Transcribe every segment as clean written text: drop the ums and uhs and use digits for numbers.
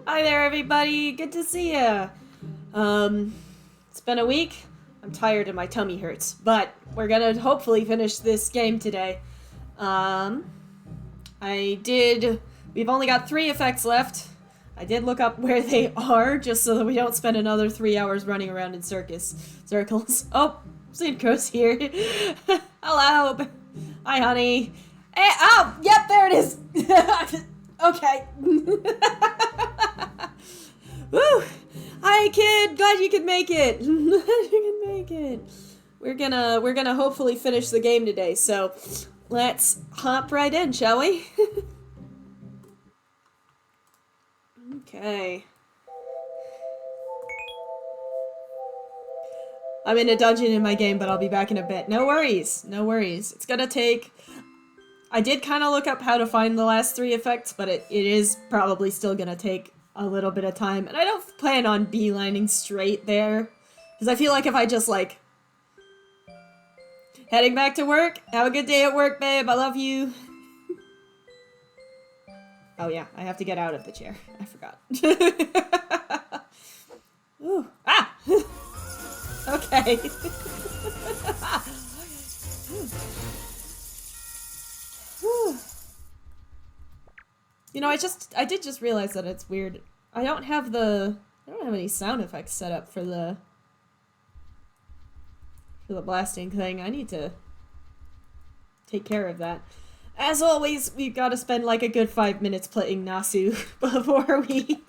Hi there, everybody. Good to see ya. It's been a week. I'm tired and my tummy hurts, but we're gonna hopefully finish this game today. We've only got 3 effects left. I did look up where they are, just so that we don't spend another 3 hours running around in circus circles. Oh, Synchro's here. Hello. Hi, honey. Hey, oh, yep, there it is. Okay. Woo! Hi, kid. Glad you could make it. Glad you can make it. We're gonna hopefully finish the game today. So let's hop right in, shall we? Okay. I'm in a dungeon in my game, but I'll be back in a bit. No worries. No worries. It's gonna take... I did kind of look up how to find the last 3 effects, but it is probably still gonna take a little bit of time. And I don't plan on beelining straight there, because I feel like if I just, like... Heading back to work? Have a good day at work, babe. I love you. Oh yeah, I have to get out of the chair. I forgot. Ooh. Ah! Okay. You know, I did just realize that it's weird. I don't have any sound effects set up for the blasting thing. I need to take care of that. As always, we've got to spend like a good 5 minutes playing Nasu before we...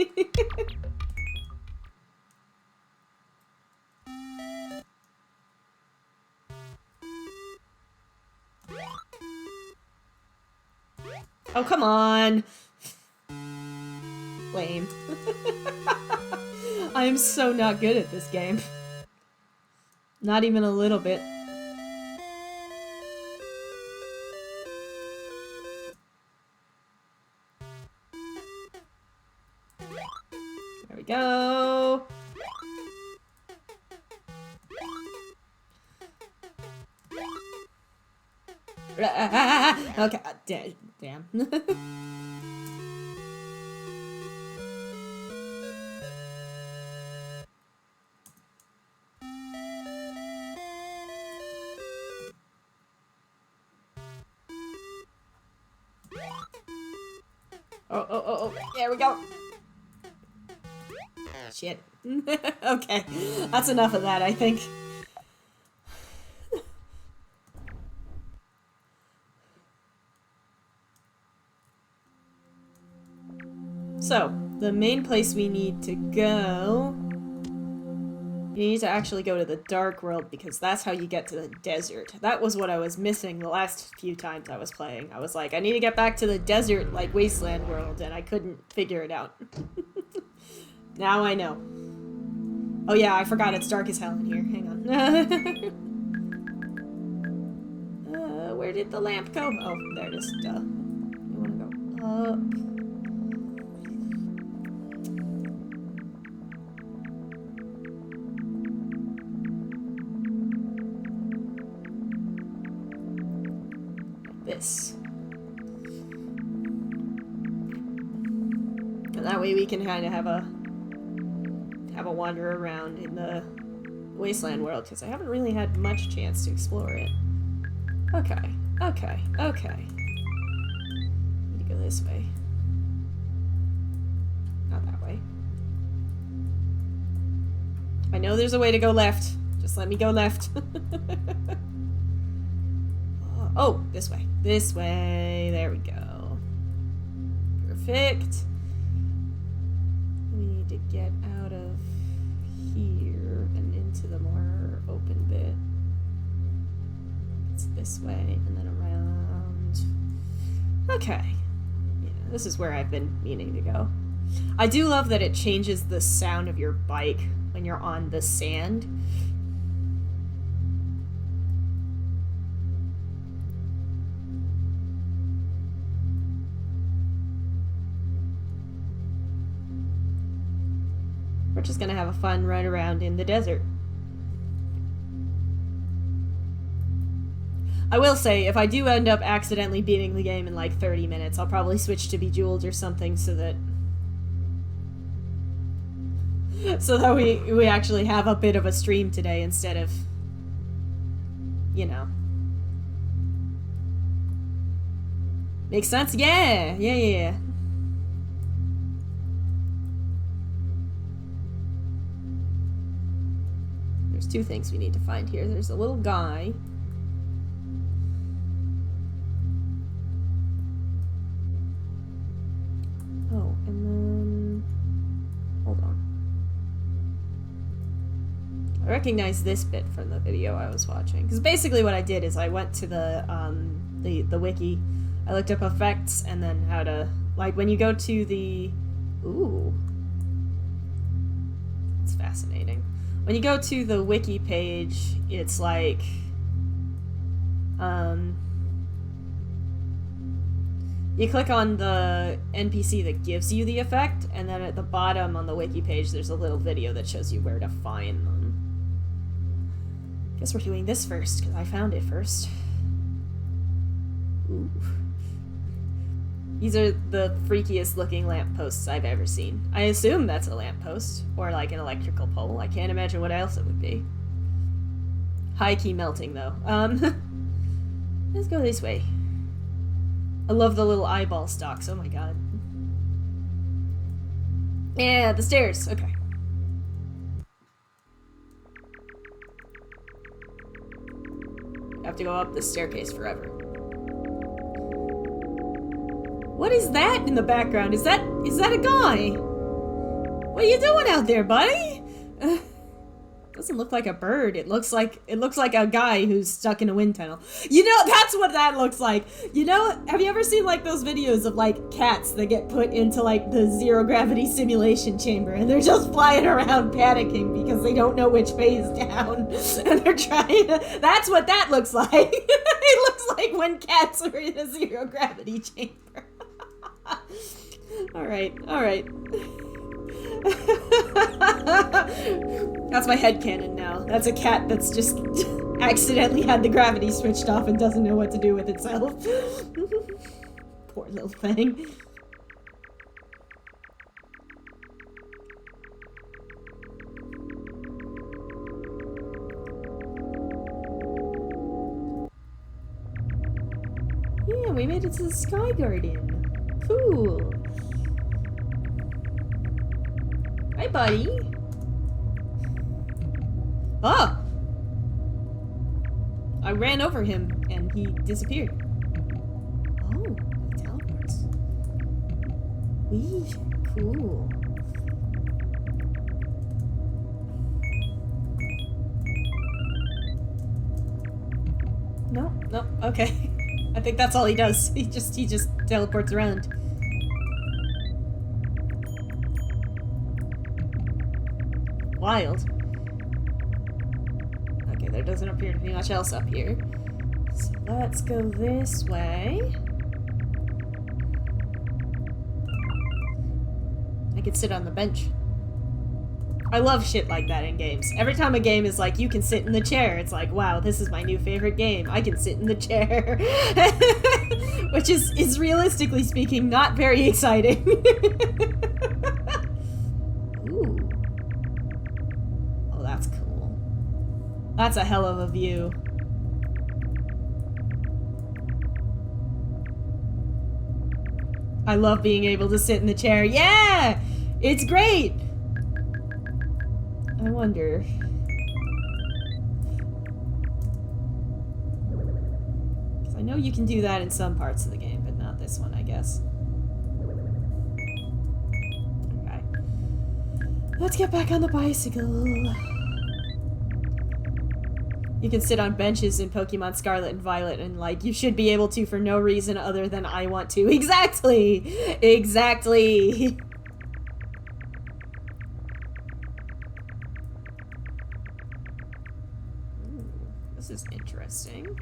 Oh, come on! Lame. I am so not good at this game. Not even a little bit. There we go. Okay, damn. Oh, there we go. Shit. Okay, that's enough of that, I think. So, the main place we need to go... You need to actually go to the Dark World, because that's how you get to the desert. That was what I was missing the last few times I was playing. I was like, I need to get back to the desert, like, wasteland world, and I couldn't figure it out. Now I know. Oh yeah, I forgot it's dark as hell in here. Hang on. Where did the lamp go? Oh, there it is. Duh. You wanna go up? This. And that way we can kind of have a wander around in the wasteland world, because I haven't really had much chance to explore it. Okay. Need to go this way. Not that way. I know there's a way to go left. Just let me go left. Oh, this way. This way. There we go. Perfect. We need to get out of here and into the more open bit. It's this way and then around. Okay. Yeah, this is where I've been meaning to go. I do love that it changes the sound of your bike when you're on the sand. We're just gonna have a fun run around in the desert. I will say, if I do end up accidentally beating the game in like 30 minutes, I'll probably switch to Bejeweled or something so that we actually have a bit of a stream today instead of, you know. Makes sense? Yeah. There's two things we need to find here. There's a little guy. Oh, and then... Hold on. I recognize this bit from the video I was watching. Because basically what I did is I went to the wiki. I looked up effects and then how to... Like, when you go to the... Ooh. It's fascinating. When you go to the wiki page, it's like, you click on the NPC that gives you the effect, and then at the bottom on the wiki page, there's a little video that shows you where to find them. Guess we're doing this first, because I found it first. Ooh. These are the freakiest looking lampposts I've ever seen. I assume that's a lamppost, or like an electrical pole. I can't imagine what else it would be. High key melting, though. Let's go this way. I love the little eyeball stalks, oh my god. Yeah, the stairs, okay. I have to go up this staircase forever. What is that in the background? Is that a guy? What are you doing out there, buddy? Doesn't look like a bird. It looks like a guy who's stuck in a wind tunnel. You know, that's what that looks like. You know, have you ever seen like those videos of like cats that get put into like the zero gravity simulation chamber and they're just flying around panicking because they don't know which way is down and they're trying to... That's what that looks like. It looks like when cats are in a zero gravity chamber. Alright. That's my headcanon now. That's a cat that's just accidentally had the gravity switched off and doesn't know what to do with itself. Poor little thing. Yeah, we made it to the Sky Garden. Cool. Hi, buddy. Oh! I ran over him and he disappeared. Oh, he teleports. Wee, cool. No, okay. I think that's all he does. He just teleports around. Wild. Okay, there doesn't appear to be much else up here. So let's go this way. I could sit on the bench. I love shit like that in games. Every time a game is like, you can sit in the chair, it's like, wow, this is my new favorite game. I can sit in the chair. Which is realistically speaking, not very exciting. Ooh. Oh, that's cool. That's a hell of a view. I love being able to sit in the chair. Yeah! It's great! I wonder. Because I know you can do that in some parts of the game, but not this one, I guess. Okay. Let's get back on the bicycle. You can sit on benches in Pokemon Scarlet and Violet, and like, you should be able to for no reason other than I want to. Exactly! Exactly! This is interesting.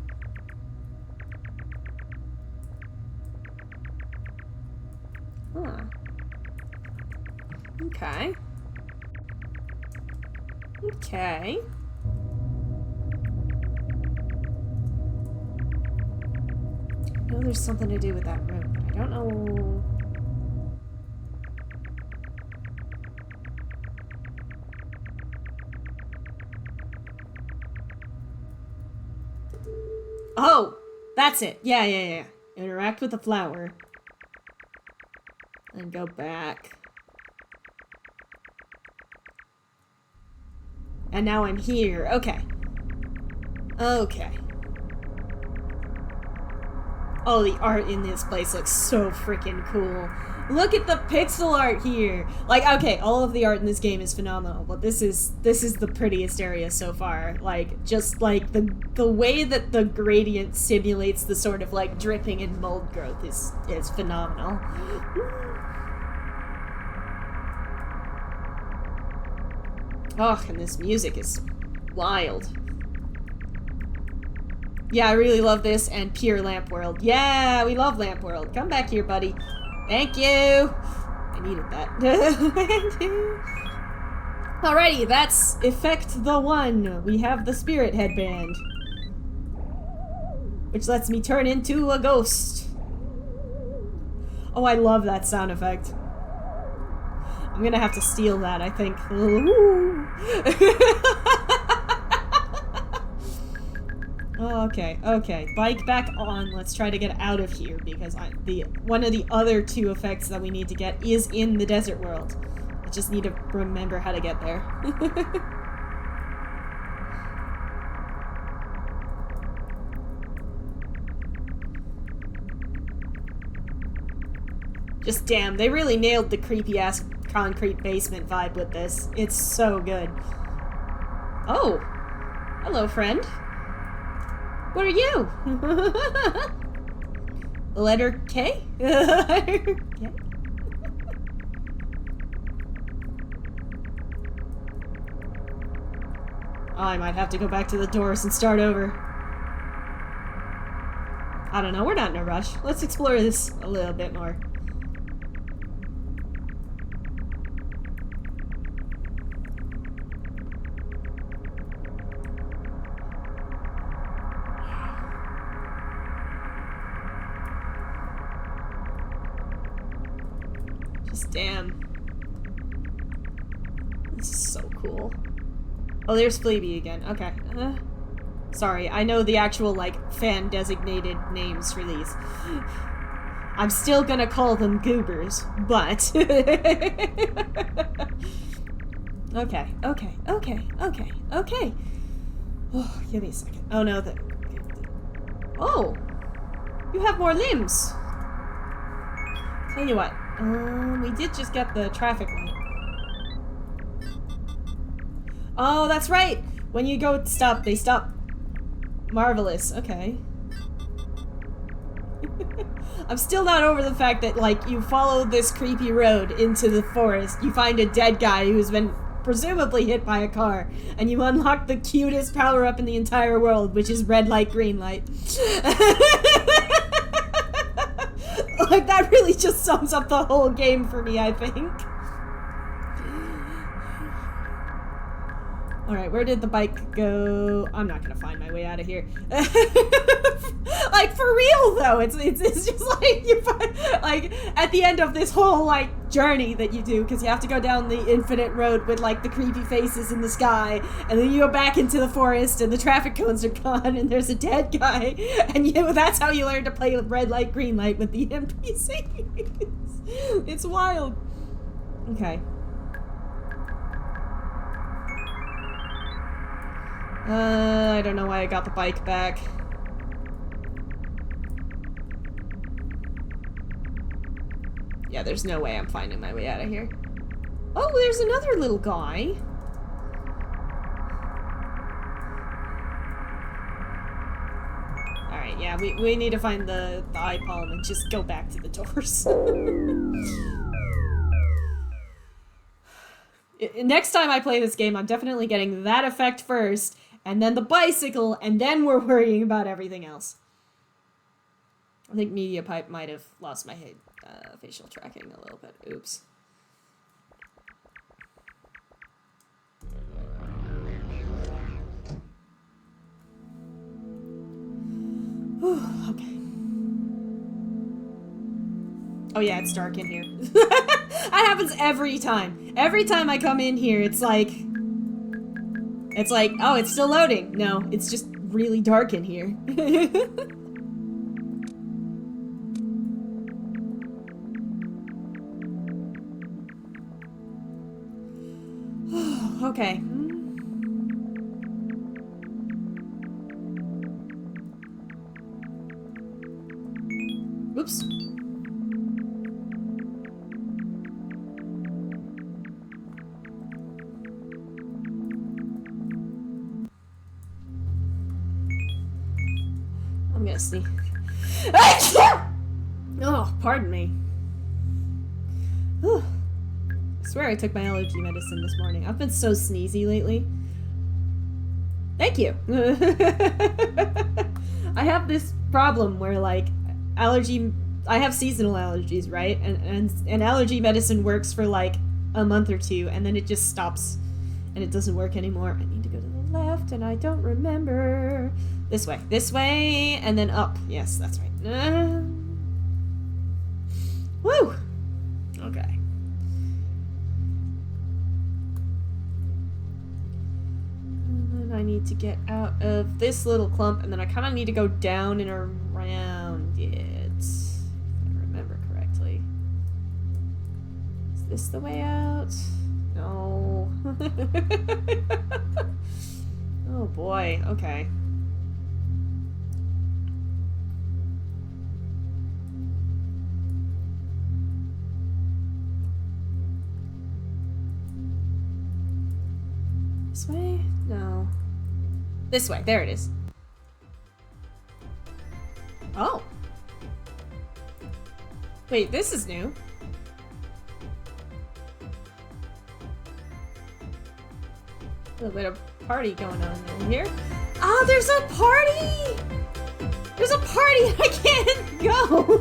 Huh. Okay. Okay. I know there's something to do with that room, but I don't know. Oh! That's it! Yeah. Interact with the flower. And go back. And now I'm here. Okay. Okay. Oh, the art in this place looks so freaking cool. Look at the pixel art here! Like, okay, all of the art in this game is phenomenal, but this is the prettiest area so far. Like, just like the way that the gradient simulates the sort of like dripping and mold growth is phenomenal. Oh, and this music is wild. Yeah, I really love this and Pure Lamp World. Yeah, we love Lamp World. Come back here, buddy. Thank you! I needed that. Thank you. Alrighty, that's Effect the One. We have the Spirit Headband. Which lets me turn into a ghost. Oh, I love that sound effect. I'm gonna have to steal that, I think. Okay. Bike back on. Let's try to get out of here because one of the other two effects that we need to get is in the desert world. I just need to remember how to get there. Just damn, they really nailed the creepy-ass concrete basement vibe with this. It's so good. Oh! Hello, friend. What are you? Letter K? Letter K? I might have to go back to the doors and start over. I don't know, we're not in a rush. Let's explore this a little bit more. Damn. This is so cool. Oh, there's Fleabee again. Okay. Sorry, I know the actual, like, fan-designated names for these. I'm still gonna call them goobers, but... Okay, okay, okay, okay, okay. Oh, give me a second. Oh no, oh! You have more limbs! Tell you what, we did just get the traffic light. Oh, that's right! When you go stop, they stop. Marvelous, okay. I'm still not over the fact that, like, you follow this creepy road into the forest, you find a dead guy who's been presumably hit by a car, and you unlock the cutest power-up in the entire world, which is red light, green light. Like, that really just sums up the whole game for me, I think. Alright, where did the bike go? I'm not gonna find my way out of here. Like, for real, though, it's just like, you find, like, at the end of this whole, like, journey that you do, because you have to go down the infinite road with, like, the creepy faces in the sky, and then you go back into the forest, and the traffic cones are gone, and there's a dead guy, and that's how you learn to play red light, green light with the NPCs. It's wild. Okay. I don't know why I got the bike back. Yeah, there's no way I'm finding my way out of here. Oh, there's another little guy. Alright, yeah, we need to find the eye palm and just go back to the doors. Next time I play this game, I'm definitely getting that effect first, and then the bicycle, and then we're worrying about everything else. I think Media Pipe might have lost my facial tracking a little bit. Oops. Whew, okay. Oh yeah, it's dark in here. That happens every time. Every time I come in here, it's like, oh, it's still loading. No, it's just really dark in here. Okay. Oops. I'm gonna sneak. Oh, pardon me. Whew. I swear I took my allergy medicine this morning. I've been so sneezy lately. Thank you. I have this problem where, like, I have seasonal allergies, right? And allergy medicine works for like a month or two, and then it just stops and it doesn't work anymore. I need to go to the left, and I don't remember. This way, and then up. Yes, that's right. Woo! Okay. And then I need to get out of this little clump, and then I kind of need to go down and around it. If I remember correctly. Is this the way out? No. Oh boy, okay. This way? No. This way. There it is. Oh. Wait, this is new. A little bit of party going on in here. Oh, there's a party! There's a party! I can't go!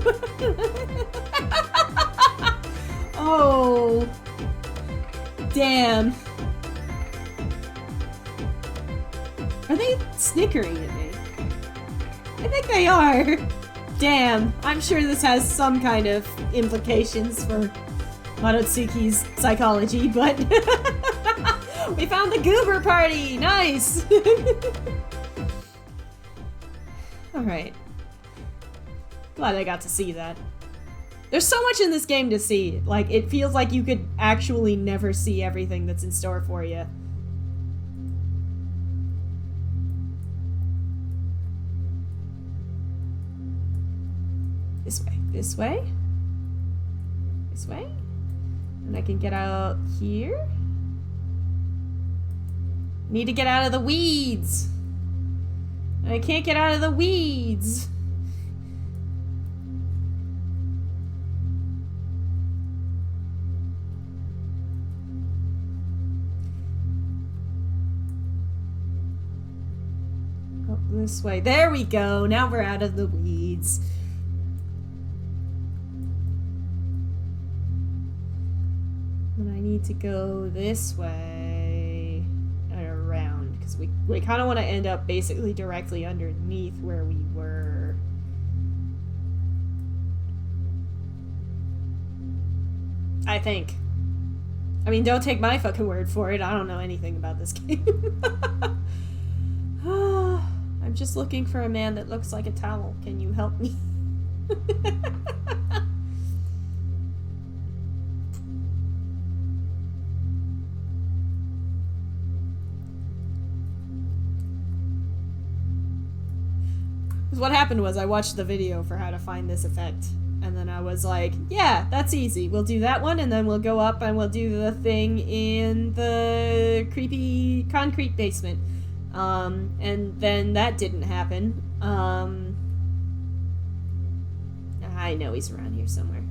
Oh. Damn. Are they snickering at me? I think they are. Damn. I'm sure this has some kind of implications for Marotsuki's psychology, but we found the goober party! Nice! Alright. Glad I got to see that. There's so much in this game to see. Like, it feels like you could actually never see everything that's in store for you. This way. This way? This way? And I can get out here? Need to get out of the weeds! I can't get out of the weeds! Up this way. There we go! Now we're out of the weeds. And I need to go this way and around, because we kind of want to end up basically directly underneath where we were. I think. I mean, don't take my fucking word for it. I don't know anything about this game. I'm just looking for a man that looks like a towel. Can you help me? What happened was I watched the video for how to find this effect, and then I was like, yeah, that's easy. We'll do that one, and then we'll go up and we'll do the thing in the creepy concrete basement. And then that didn't happen. I know he's around here somewhere.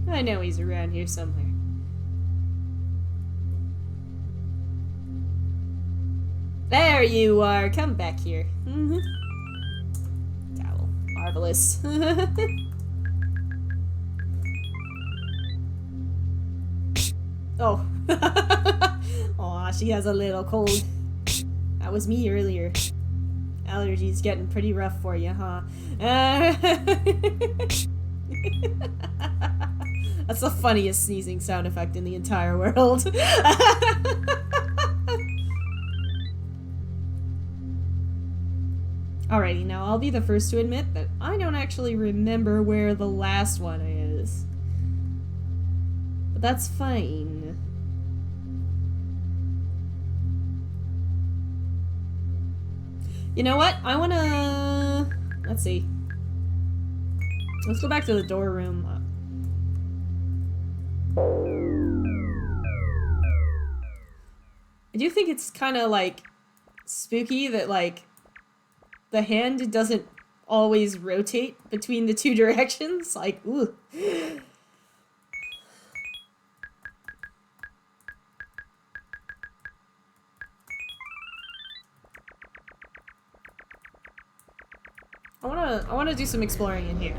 I know he's around here somewhere. There you are! Come back here. Towel. Marvelous. Oh. Aw, she has a little cold. That was me earlier. Allergies getting pretty rough for you, huh? That's the funniest sneezing sound effect in the entire world. Alrighty, now I'll be the first to admit that I don't actually remember where the last one is. But that's fine. You know what? I wanna... Let's see. Let's go back to the door room. I do think it's kind of, like, spooky that, like, the hand doesn't always rotate between the two directions. Like, ooh. I wanna do some exploring in here.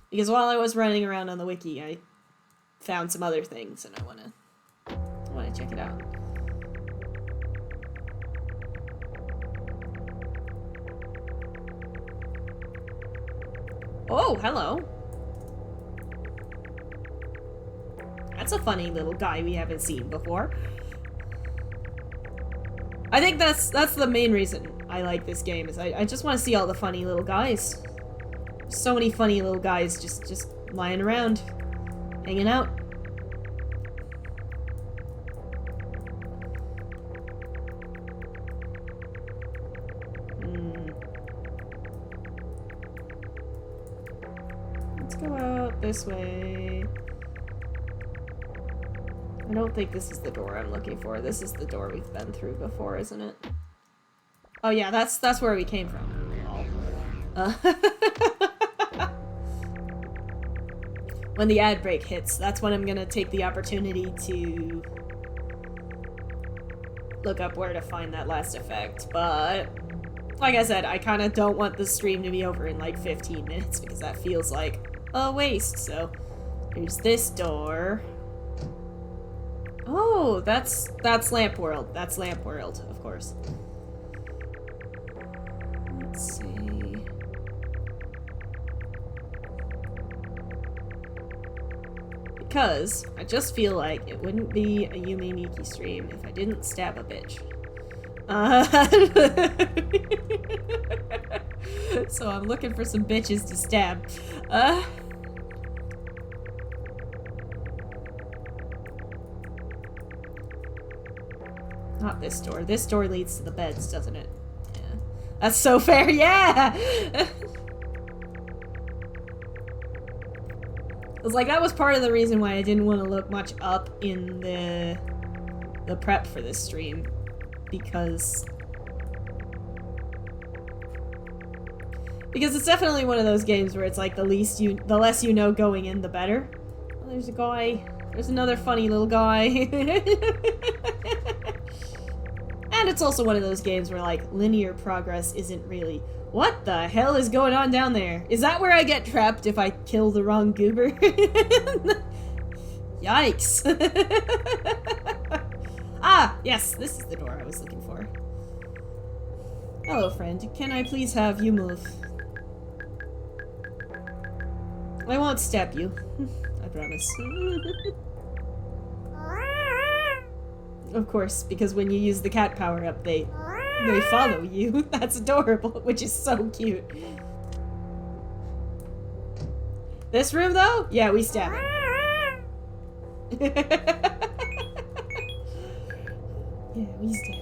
Because while I was running around on the wiki, I found some other things and I wanna check it out. Oh, hello. That's a funny little guy we haven't seen before. I think that's the main reason I like this game, is I just want to see all the funny little guys. So many funny little guys just lying around, hanging out. Let's go out this way. I don't think this is the door I'm looking for. This is the door we've been through before, isn't it? Oh yeah, that's where we came from. When the ad break hits, that's when I'm gonna take the opportunity to look up where to find that last effect. But like I said, I kind of don't want the stream to be over in like 15 minutes because that feels like a waste. So here's this door. Oh, that's Lamp World. That's Lamp World, of course. Let's see. Because I just feel like it wouldn't be a Yume Nikki stream if I didn't stab a bitch. So I'm looking for some bitches to stab. Not this door. This door leads to the beds, doesn't it? Yeah. That's so fair, yeah! It was like, that was part of the reason why I didn't want to look much up in the prep for this stream. Because it's definitely one of those games where it's like the less you know going in, the better. Oh, there's a guy. There's another funny little guy. And it's also one of those games where, like, linear progress isn't really... What the hell is going on down there? Is that where I get trapped if I kill the wrong goober? Yikes. Ah, yes, this is the door I was looking for. Hello, friend. Can I please have you move? I won't stab you. I promise. Of course, because when you use the cat power-up, they follow you. That's adorable, which is so cute. This room, though? Yeah, we stab him. Yeah, we stab him.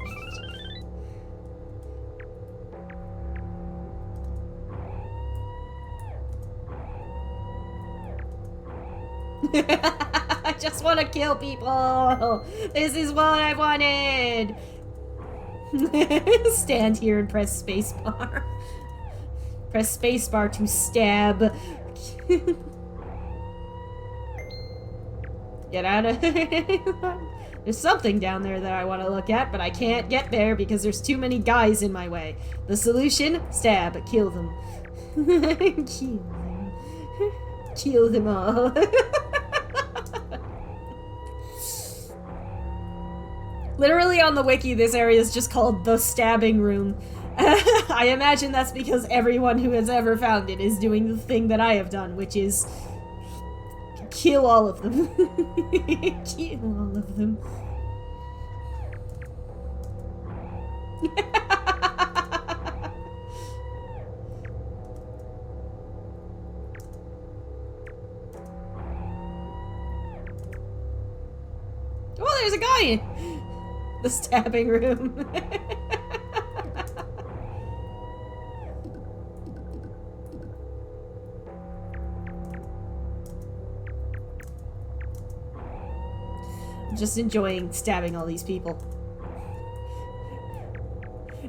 I just want to kill people! This is what I wanted! Stand here and press spacebar. Press spacebar to stab. Get out of here. There's something down there that I want to look at, but I can't get there because there's too many guys in my way. The solution? Stab. Kill them. Kill them. Kill them all. Literally on the wiki, this area is just called the stabbing room. I imagine that's because everyone who has ever found it is doing the thing that I have done, which is kill all of them. Kill all of them. Oh, there's a guy in the stabbing room. I'm just enjoying stabbing all these people.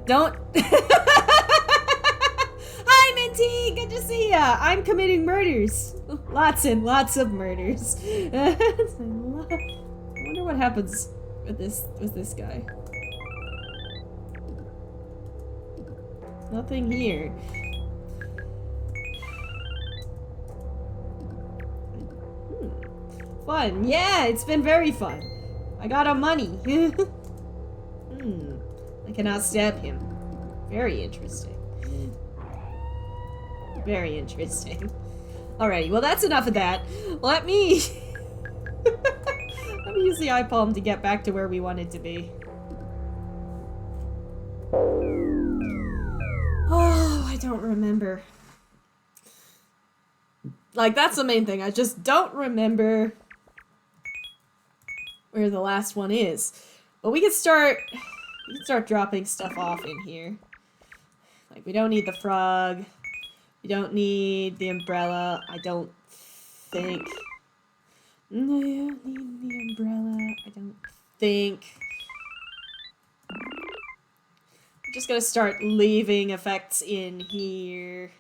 Don't. Hi, Minty! Good to see ya! I'm committing murders. Lots and lots of murders. I wonder what happens with this guy. Nothing here. Fun. Yeah, it's been very fun. I got a money. I cannot stab him. Very interesting. Very interesting. Alrighty, well that's enough of that. Let me... Let me use the eye palm to get back to where we wanted to be. Oh, I don't remember. Like, that's the main thing. I just don't remember where the last one is. But we can start dropping stuff off in here. Like, we don't need the frog. We don't need the umbrella. I don't think. No, I don't need the umbrella. I don't think. I'm just gonna start leaving effects in here.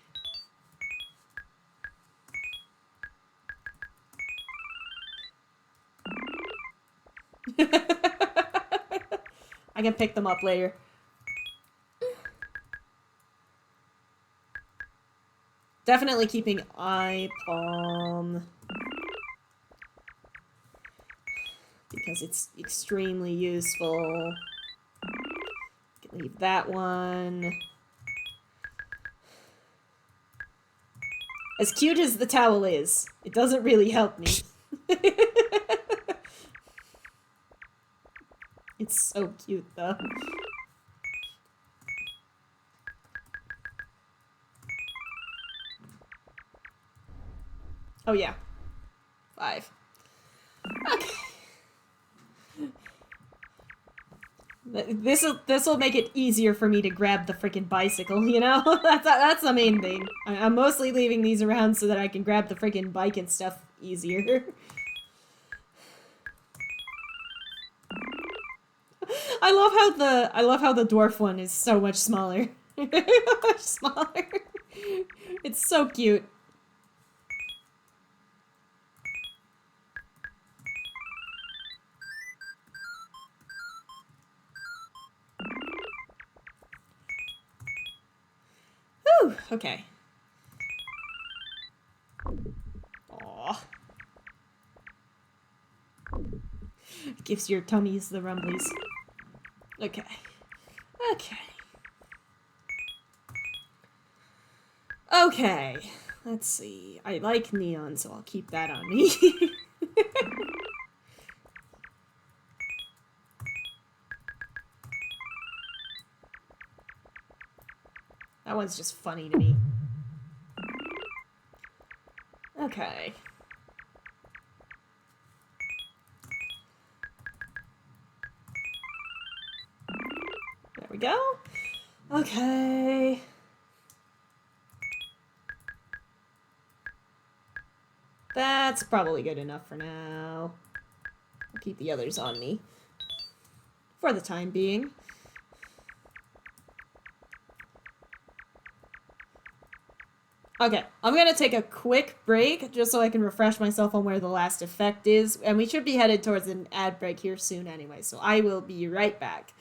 I can pick them up later. Definitely keeping eye palm. Because it's extremely useful. Can leave that one. As cute as the towel is, it doesn't really help me. It's so cute, though. Oh, yeah. 5. Okay. This'll make it easier for me to grab the freaking bicycle, you know? That's the main thing. I'm mostly leaving these around so that I can grab the freaking bike and stuff easier. I love how the dwarf one is so much smaller. Much smaller. It's so cute. Whew, okay. Aww. Gives your tummies the rumblies. Okay. Okay. Okay. Let's see. I like neon, so I'll keep that on me. That one's just funny to me. Okay. There we go. Okay. That's probably good enough for now. I'll keep the others on me. For the time being. Okay, I'm gonna take a quick break just so I can refresh myself on where the last effect is, and we should be headed towards an ad break here soon anyway, so I will be right back.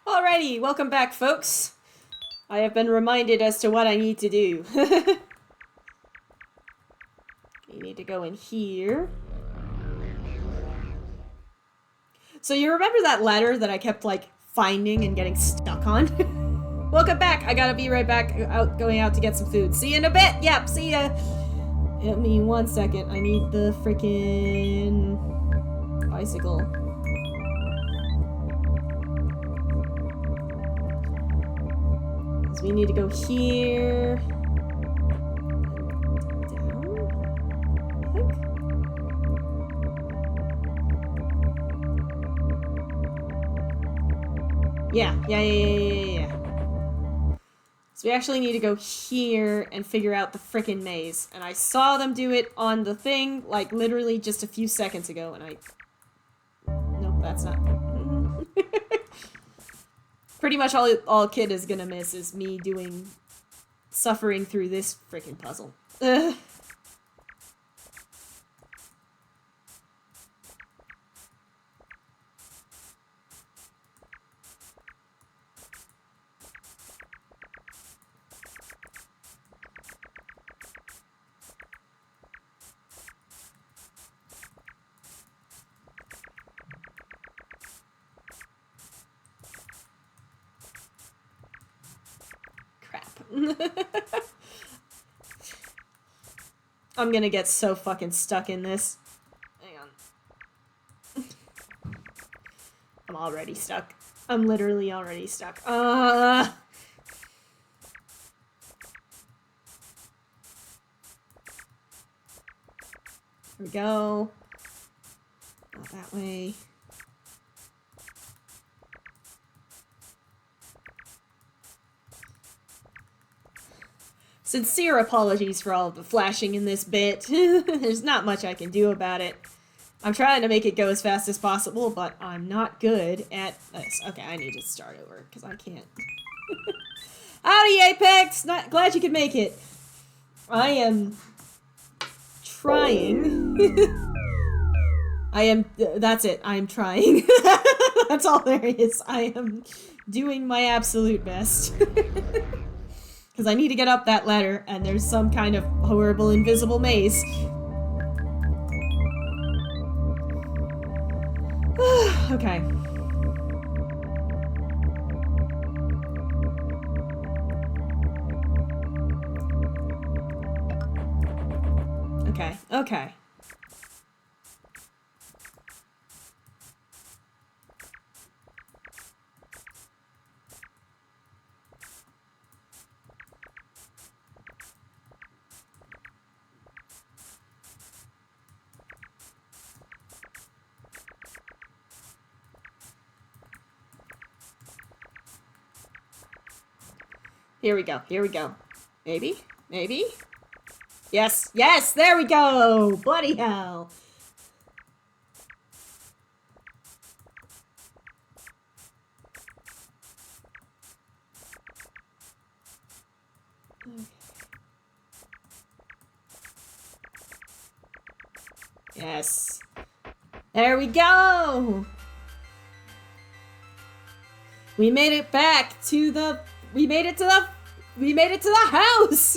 Alrighty, welcome back, folks. I have been reminded as to what I need to do. You need to go in here. So you remember that ladder that I kept, like, finding and getting stuck on? Welcome back. I gotta be right back, going out to get some food. See you in a bit. Yep, see ya. Give me 1 second. I need the freaking bicycle. We need to go here. Down, I think. Yeah. So we actually need to go here and figure out the frickin' maze. And I saw them do it on the thing, like, literally just a few seconds ago, and Nope, that's not... Pretty much all Kid is gonna miss is me suffering through this freaking puzzle. Ugh. I'm gonna get so fucking stuck in this. Hang on. I'm already stuck. I'm literally already stuck. Here we go. Not that way. Sincere apologies for all of the flashing in this bit. There's not much I can do about it. I'm trying to make it go as fast as possible, but I'm not good at this. Okay, I need to start over, because I can't. Howdy, Apex! Glad you could make it. I am trying. That's it. I am trying. That's all there is. I am doing my absolute best. Because I need to get up that ladder, and there's some kind of horrible invisible maze. Okay. Okay, okay. Here we go, here we go. Maybe? Maybe? Yes, yes, there we go! Bloody hell! Okay. Yes. There we go! We made it back to the... We made it to the house!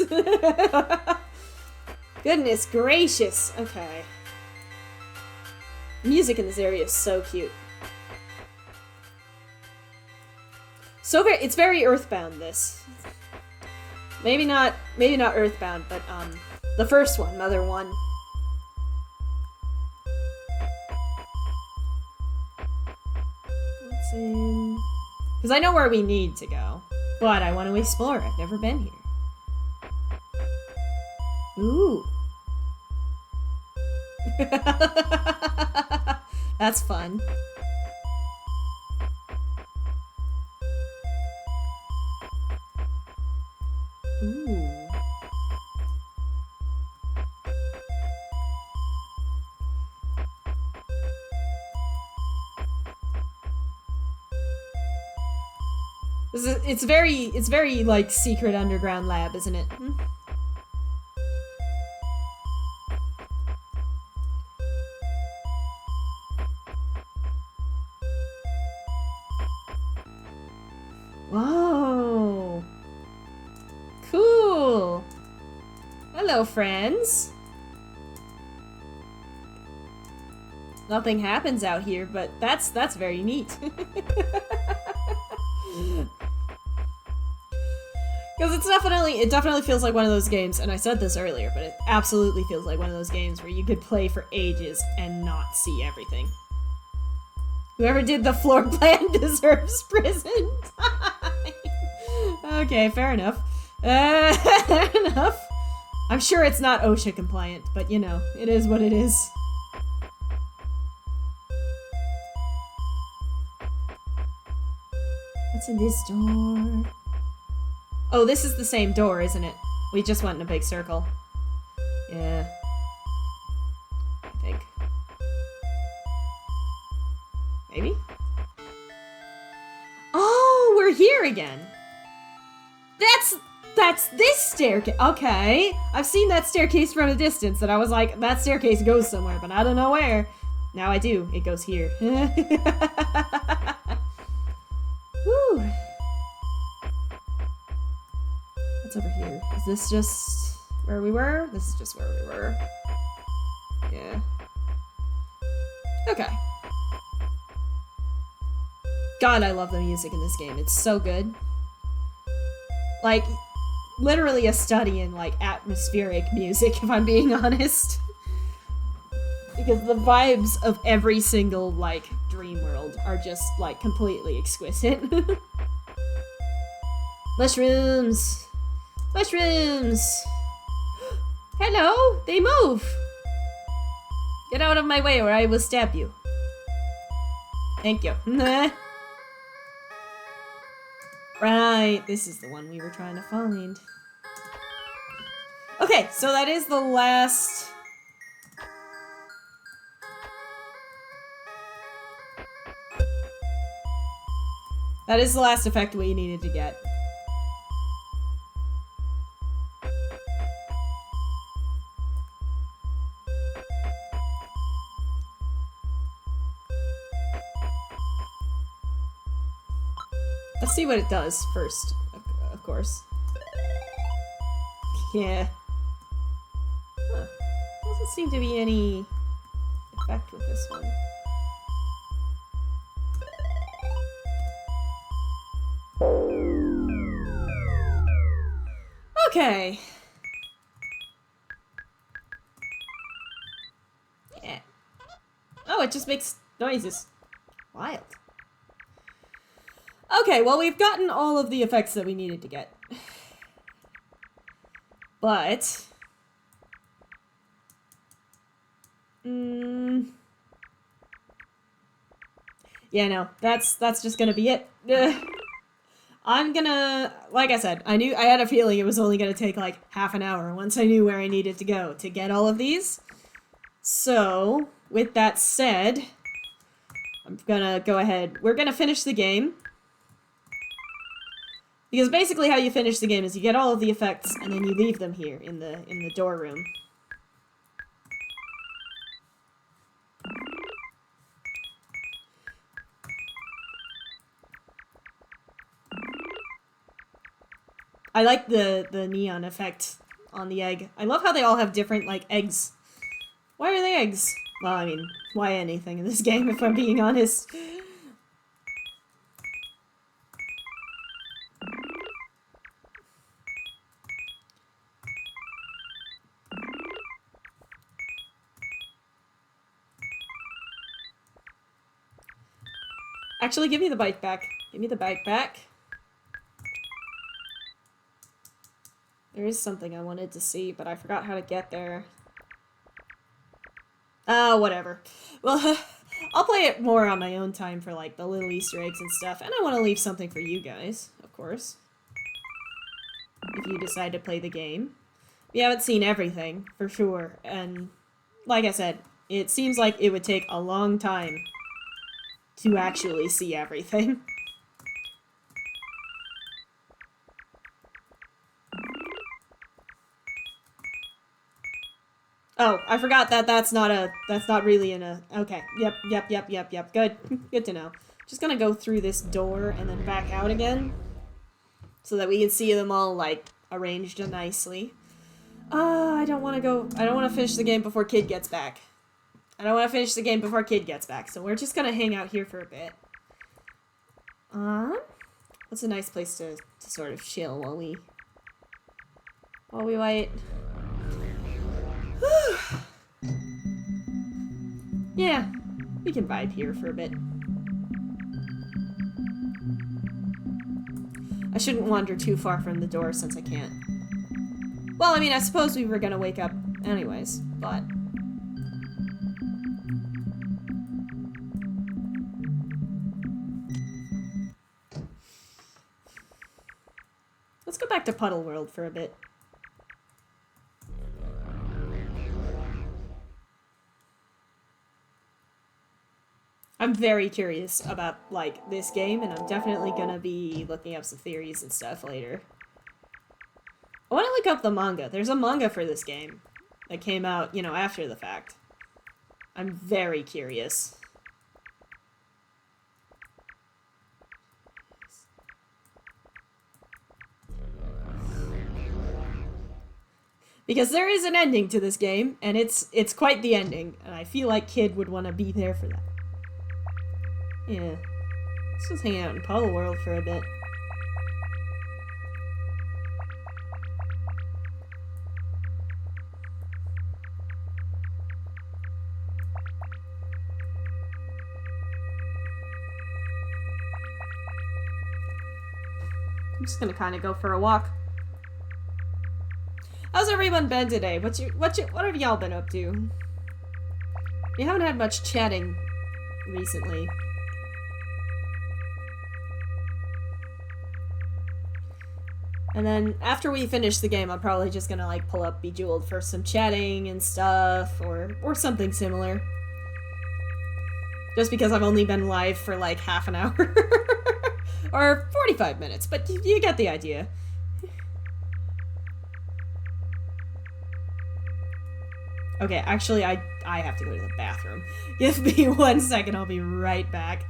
Goodness gracious. Okay. Music in this area is so cute. It's very Earthbound, this. Maybe not Earthbound, but, the first one, Mother 1. What's in... Because I know where we need to go. But I want to explore. I've never been here. Ooh. That's fun. Ooh. It's very, like, secret underground lab, isn't it? Hmm? Whoa! Cool! Hello, friends! Nothing happens out here, but that's very neat. Because it definitely feels like one of those games, and I said this earlier, but it absolutely feels like one of those games where you could play for ages and not see everything. Whoever did the floor plan deserves prison time. Okay, fair enough. Fair enough. I'm sure it's not OSHA compliant, but you know, it is what it is. What's in this door? Oh, this is the same door, isn't it? We just went in a big circle. Yeah. I think. Maybe? Oh, we're here again! That's this staircase! Okay. I've seen that staircase from a distance, and I was like, that staircase goes somewhere, but I don't know where. Now I do. It goes here. Whew. What's over here? Is this just where we were? This is just where we were. Yeah. Okay. God, I love the music in this game. It's so good. Like, literally a study in, like, atmospheric music, if I'm being honest. Because the vibes of every single, like, dream world are just, like, completely exquisite. Mushrooms! Mushrooms! Hello! They move! Get out of my way or I will stab you. Thank you. Right, this is the one we were trying to find. Okay, so that is the last... That is the last effect we needed to get. Let's see what it does first, of course. Yeah. Huh. Doesn't seem to be any effect with this one. Okay. Yeah. Oh, it just makes noises. Wild. Okay, well, we've gotten all of the effects that we needed to get. But... yeah, no, that's just gonna be it. I'm gonna... Like I said, I had a feeling it was only gonna take, like, half an hour once I knew where I needed to go to get all of these. So, with that said, I'm gonna go ahead. We're gonna finish the game. Because basically how you finish the game is you get all of the effects and then you leave them here in the door room. I like the neon effect on the egg. I love how they all have different, like, eggs. Why are they eggs? Well, I mean, why anything in this game, if I'm being honest. Actually, give me the bike back. Give me the bike back. There is something I wanted to see, but I forgot how to get there. Oh, whatever. Well, I'll play it more on my own time for, like, the little Easter eggs and stuff, and I want to leave something for you guys, of course. If you decide to play the game. We haven't seen everything, for sure, and like I said, it seems like it would take a long time to actually see everything. Oh, I forgot that that's not really in a... Okay, yep, good. Good to know. Just gonna go through this door and then back out again, so that we can see them all, like, arranged nicely. I don't want to finish the game before Kid gets back. So we're just gonna hang out here for a bit. What's a nice place to sort of chill while we wait? Yeah, we can vibe here for a bit. I shouldn't wander too far from the door since I can't. Well, I mean, I suppose we were gonna wake up anyways, but... Let's go back to Puddle World for a bit. I'm very curious about, like, this game, and I'm definitely gonna be looking up some theories and stuff later. I want to look up the manga. There's a manga for this game that came out, you know, after the fact. I'm very curious. Because there is an ending to this game, and it's quite the ending, and I feel like Kid would want to be there for that. Yeah. Let's just hang out in Puddle World for a bit. I'm just gonna kind of go for a walk. How's everyone been today? What have y'all been up to? We haven't had much chatting recently. And then after we finish the game, I'm probably just gonna like pull up Bejeweled for some chatting and stuff, or something similar. Just because I've only been live for like half an hour. Or 45 minutes, but you get the idea. Okay, actually, I have to go to the bathroom. Give me 1 second, I'll be right back.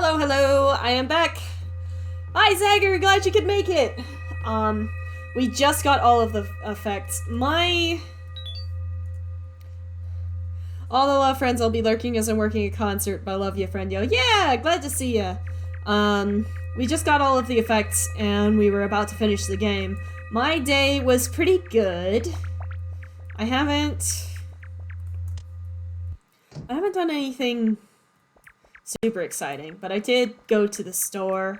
Hello, I am back. Hi, Zagger, glad you could make it. We just got all of the effects. All the love friends, I'll be lurking as I'm working a concert, but I love you, friend, yo. Yeah, glad to see ya. We just got all of the effects, and we were about to finish the game. My day was pretty good. I haven't done anything super exciting, but I did go to the store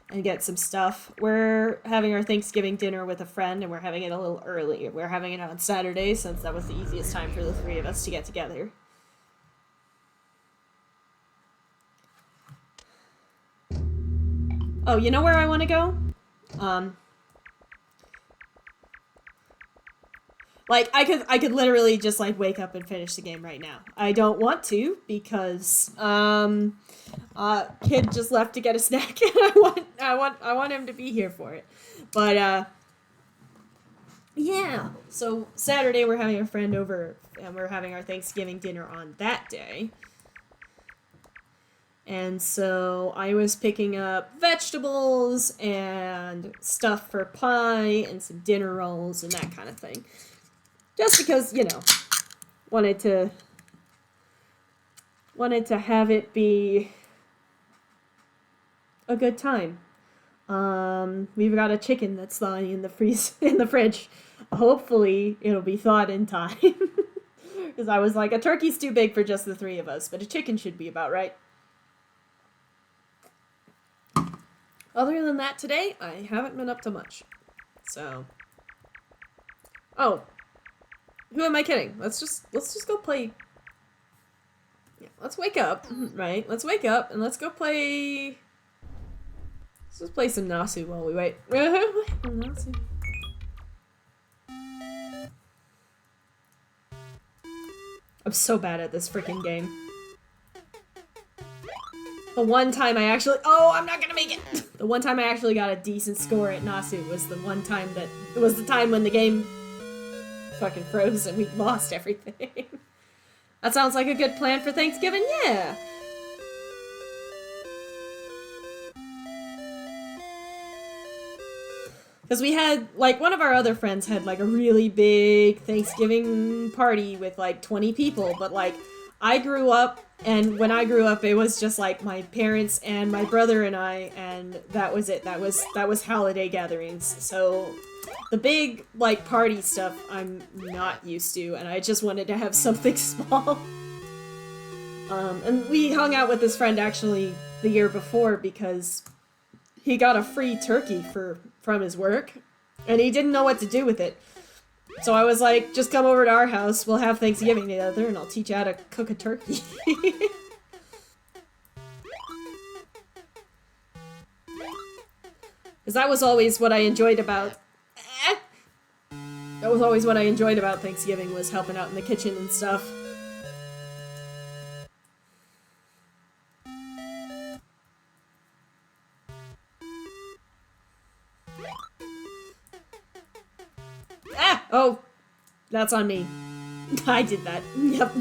and get some stuff. We're having our Thanksgiving dinner with a friend, and we're having it a little early. We're having it on Saturday, since that was the easiest time for the three of us to get together. Oh, you know where I want to go? Like, I could literally just, like, wake up and finish the game right now. I don't want to, because, kid just left to get a snack, and I want him to be here for it. But, yeah. So, Saturday we're having a friend over, and we're having our Thanksgiving dinner on that day. And so, I was picking up vegetables, and stuff for pie, and some dinner rolls, and that kind of thing. Just because, you know, wanted to have it be a good time. We've got a chicken that's thawing in the fridge. Hopefully, it'll be thawed in time. Because I was like, a turkey's too big for just the 3 of us, but a chicken should be about right. Other than that, today, I haven't been up to much. So. Oh. Who am I kidding? Let's just go play. Yeah, let's wake up, right? Let's wake up and let's go play. Let's just play some Nasu while we wait. Nasu. I'm so bad at this freaking game. The one time I actually— oh, I'm not gonna make it! The one time I actually got a decent score at Nasu was the one time that— it was the time when the game fucking froze and we lost everything. That sounds like a good plan for Thanksgiving, yeah! Because we had, like, one of our other friends had, like, a really big Thanksgiving party with, like, 20 people, but, like, I grew up, and when I grew up, it was just, like, my parents and my brother and I, and that was it. That was holiday gatherings. So, the big, like, party stuff I'm not used to, and I just wanted to have something small. And we hung out with this friend, actually, the year before, because he got a free turkey from his work, and he didn't know what to do with it. So I was like, just come over to our house, we'll have Thanksgiving together, and I'll teach you how to cook a turkey. Because that was always what I enjoyed about— that was always what I enjoyed about Thanksgiving, was helping out in the kitchen and stuff. Ah! Oh! That's on me. I did that. Yep.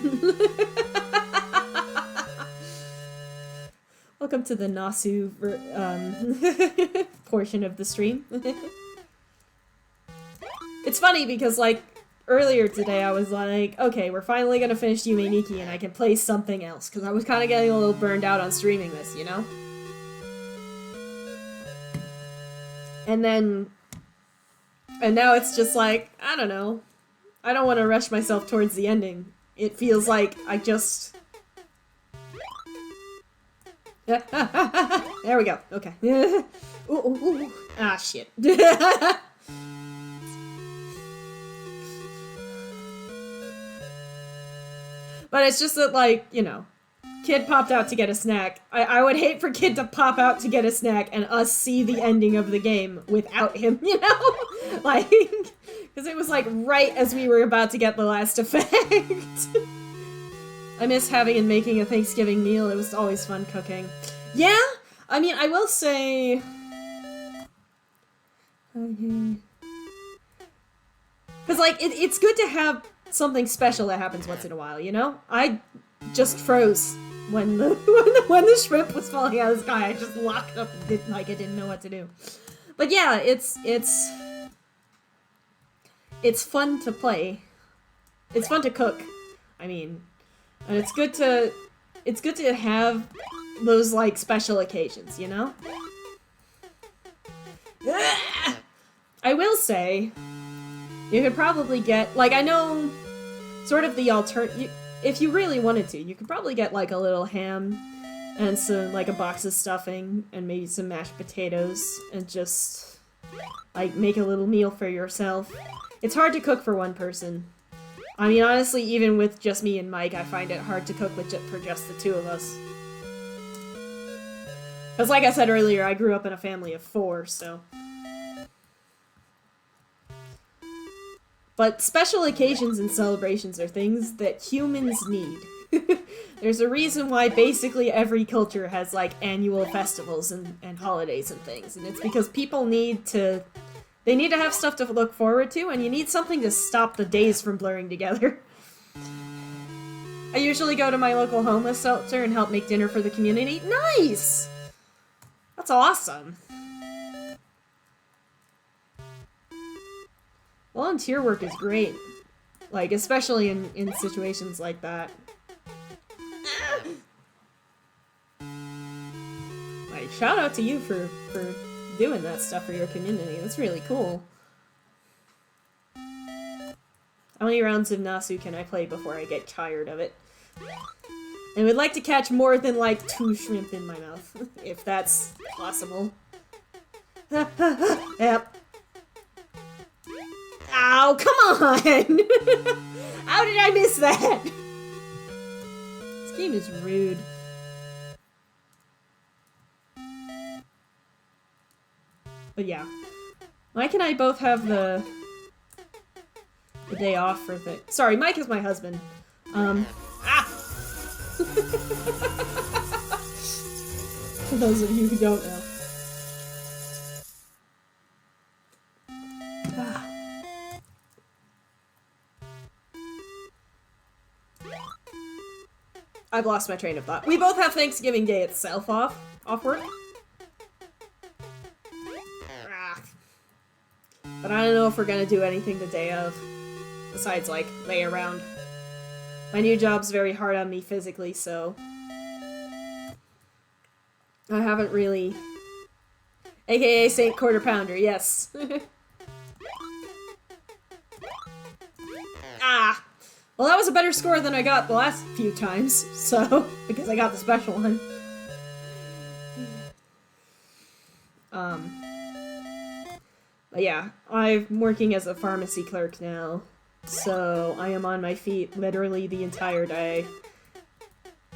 Welcome to the Nasu portion of the stream. It's funny because, like, earlier today I was like, okay, we're finally gonna finish Yume Nikki and I can play something else, because I was kind of getting a little burned out on streaming this, you know? And now it's just like, I don't know. I don't want to rush myself towards the ending. It feels like I just— there we go. Okay. Ooh, ooh, ooh. Ah, shit. But it's just that, like, you know, Kid popped out to get a snack. I would hate for Kid to pop out to get a snack and us see the ending of the game without him, you know? Like, because it was, like, right as we were about to get the last effect. I miss having and making a Thanksgiving meal. It was always fun cooking. Yeah? I mean, I will say— because, like, it's good to have something special that happens once in a while, you know? I just froze when the when the shrimp was falling out of the sky. I just locked up and didn't— like, I didn't know what to do. But yeah, it's fun to play. It's fun to cook. I mean, and it's good to have those, like, special occasions, you know? I will say, you could probably get— like, I know sort of the if you really wanted to, you could probably get, like, a little ham and some— like, a box of stuffing and maybe some mashed potatoes and just, like, make a little meal for yourself. It's hard to cook for one person. I mean, honestly, even with just me and Mike, I find it hard to cook for just the 2 of us. Because, like I said earlier, I grew up in a family of 4, so— but special occasions and celebrations are things that humans need. There's a reason why basically every culture has, like, annual festivals and holidays and things, and it's because people need to— they need to have stuff to look forward to, and you need something to stop the days from blurring together. I usually go to my local homeless shelter and help make dinner for the community. Nice! That's awesome. Volunteer work is great. Like, especially in situations like that. Like, shout out to you for doing that stuff for your community. That's really cool. How many rounds of Nasu can I play before I get tired of it? And would like to catch more than like 2 shrimp in my mouth, if that's possible. Yep. Ow, come on! How did I miss that? This game is rude. But yeah. Mike and I both have the day off for the— Sorry, Mike is my husband. For those of you who don't know. I've lost my train of thought. We both have Thanksgiving Day itself off work. But I don't know if we're gonna do anything the day of. Besides, like, lay around. My new job's very hard on me physically, so I haven't really... AKA Saint Quarter Pounder, yes. Ah! Well, that was a better score than I got the last few times, so... because I got the special one. But yeah, I'm working as a pharmacy clerk now. So, I am on my feet literally the entire day.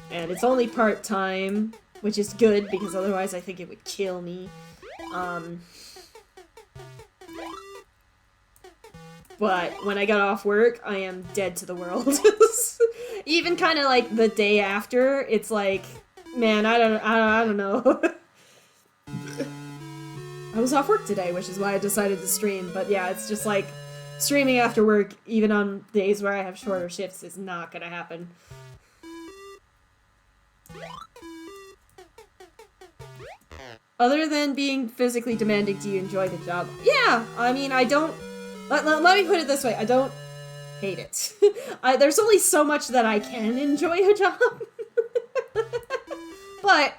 And it's only part-time, which is good, because otherwise I think it would kill me. But when I got off work, I am dead to the world. Even kind of like the day after, it's like, man, I don't know. I was off work today, which is why I decided to stream, but yeah, it's just like, streaming after work, even on days where I have shorter shifts, is not gonna happen. Other than being physically demanding, do you enjoy the job? Yeah! I mean, I don't... Let me put it this way, I don't hate it. There's only so much that I can enjoy a job. But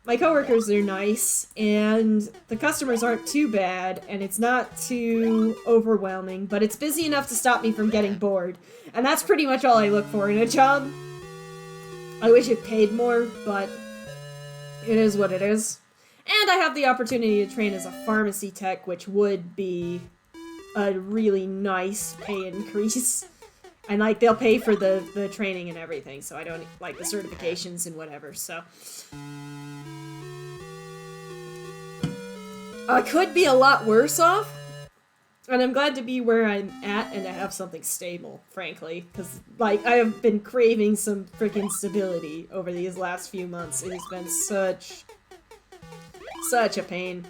my coworkers are nice, and the customers aren't too bad, and it's not too overwhelming, but it's busy enough to stop me from getting bored. And that's pretty much all I look for in a job. I wish it paid more, but it is what it is. And I have the opportunity to train as a pharmacy tech, which would be a really nice pay increase. And, like, they'll pay for the training and everything, so I don't, like, the certifications and whatever, so... I could be a lot worse off, and I'm glad to be where I'm at and to have something stable, frankly, because, like, I have been craving some freaking stability over these last few months. It has been such a pain.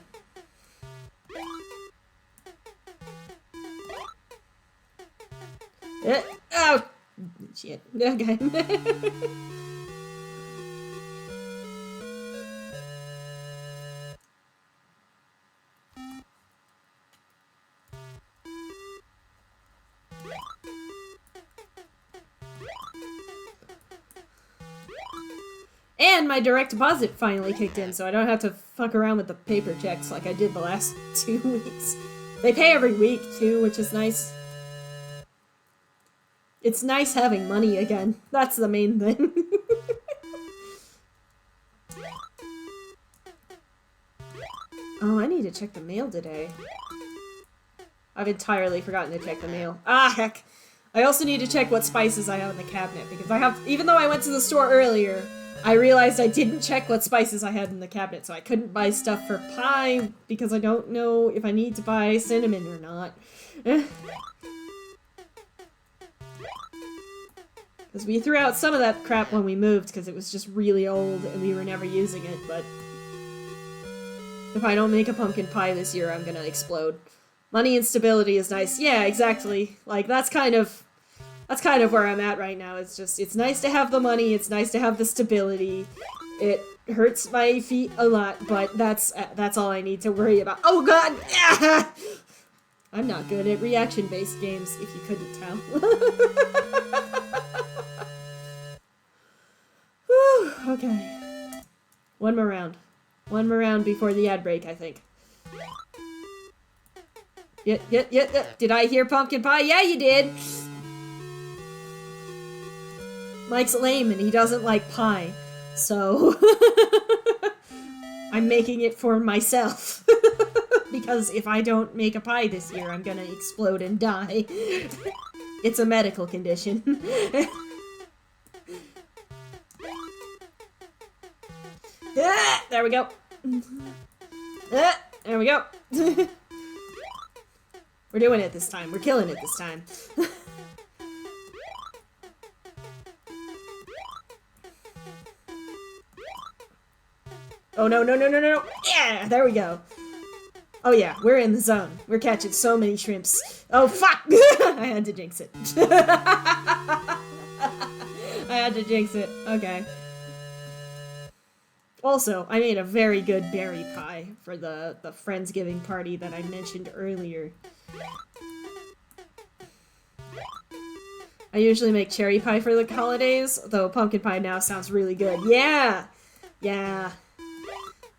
Oh! Shit. Okay. And my direct deposit finally kicked in, so I don't have to fuck around with the paper checks like I did the last 2 weeks. They pay every week, too, which is nice. It's nice having money again. That's the main thing. Oh, I need to check the mail today. I've entirely forgotten to check the mail. Ah, heck. I also need to check what spices I have in the cabinet, because I have— even though I went to the store earlier, I realized I didn't check what spices I had in the cabinet, so I couldn't buy stuff for pie, because I don't know if I need to buy cinnamon or not. Because we threw out some of that crap when we moved, because it was just really old, and we were never using it, but... if I don't make a pumpkin pie this year, I'm gonna explode. Money and stability is nice. Yeah, exactly. Like, that's kind of where I'm at right now. It's just, it's nice to have the money, it's nice to have the stability. It hurts my feet a lot, but that's all I need to worry about. Oh god! Ah! I'm not good at reaction-based games, if you couldn't tell. Whew, okay. One more round. One more round before the ad break, I think. Yeah. Did I hear pumpkin pie? Yeah, you did! Mike's lame and he doesn't like pie, so I'm making it for myself. Because if I don't make a pie this year, I'm gonna explode and die. It's a medical condition. There we go. There we go. We're doing it this time. We're killing it this time. Oh, no. Yeah, there we go. Oh yeah, we're in the zone. We're catching so many shrimps. Oh fuck! I had to jinx it. I had to jinx it. Okay. Also, I made a very good berry pie for the Friendsgiving party that I mentioned earlier. I usually make cherry pie for the holidays, though pumpkin pie now sounds really good. Yeah! Yeah.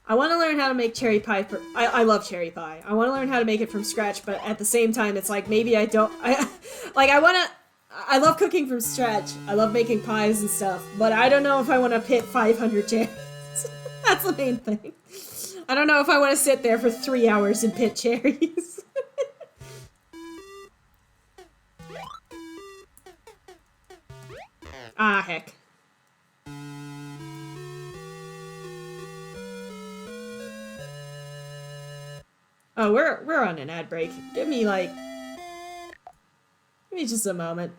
I want to learn how to make cherry pie for- I love cherry pie. I want to learn how to make it from scratch, but at the same time, it's like, maybe I don't- I love cooking from scratch. I love making pies and stuff, but I don't know if I want to pit 500 cherries. That's the main thing. I don't know if I want to sit there for 3 hours and pit cherries. Ah, heck. Oh, we're on an ad break. Give me just a moment.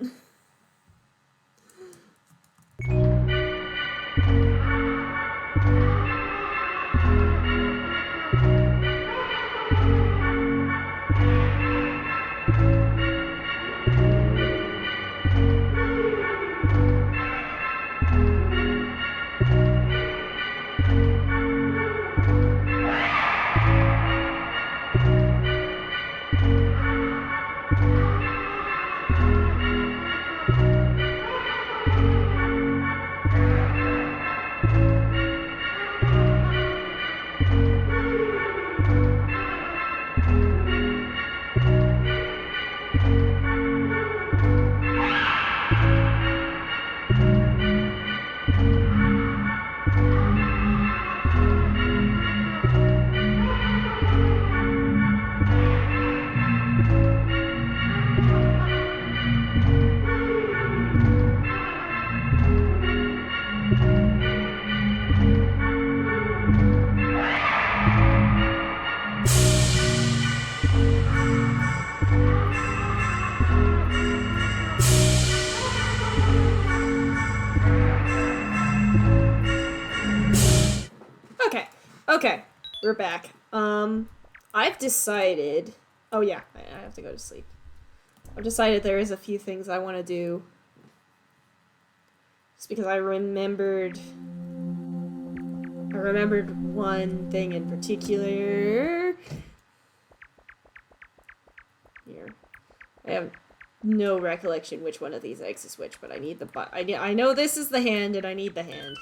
Okay, we're back. I've decided... Oh yeah, I have to go to sleep. I've decided there is a few things I want to do. Just because I remembered one thing in particular. Here. I have no recollection which one of these eggs is which, but I need the I know this is the hand, and I need the hand.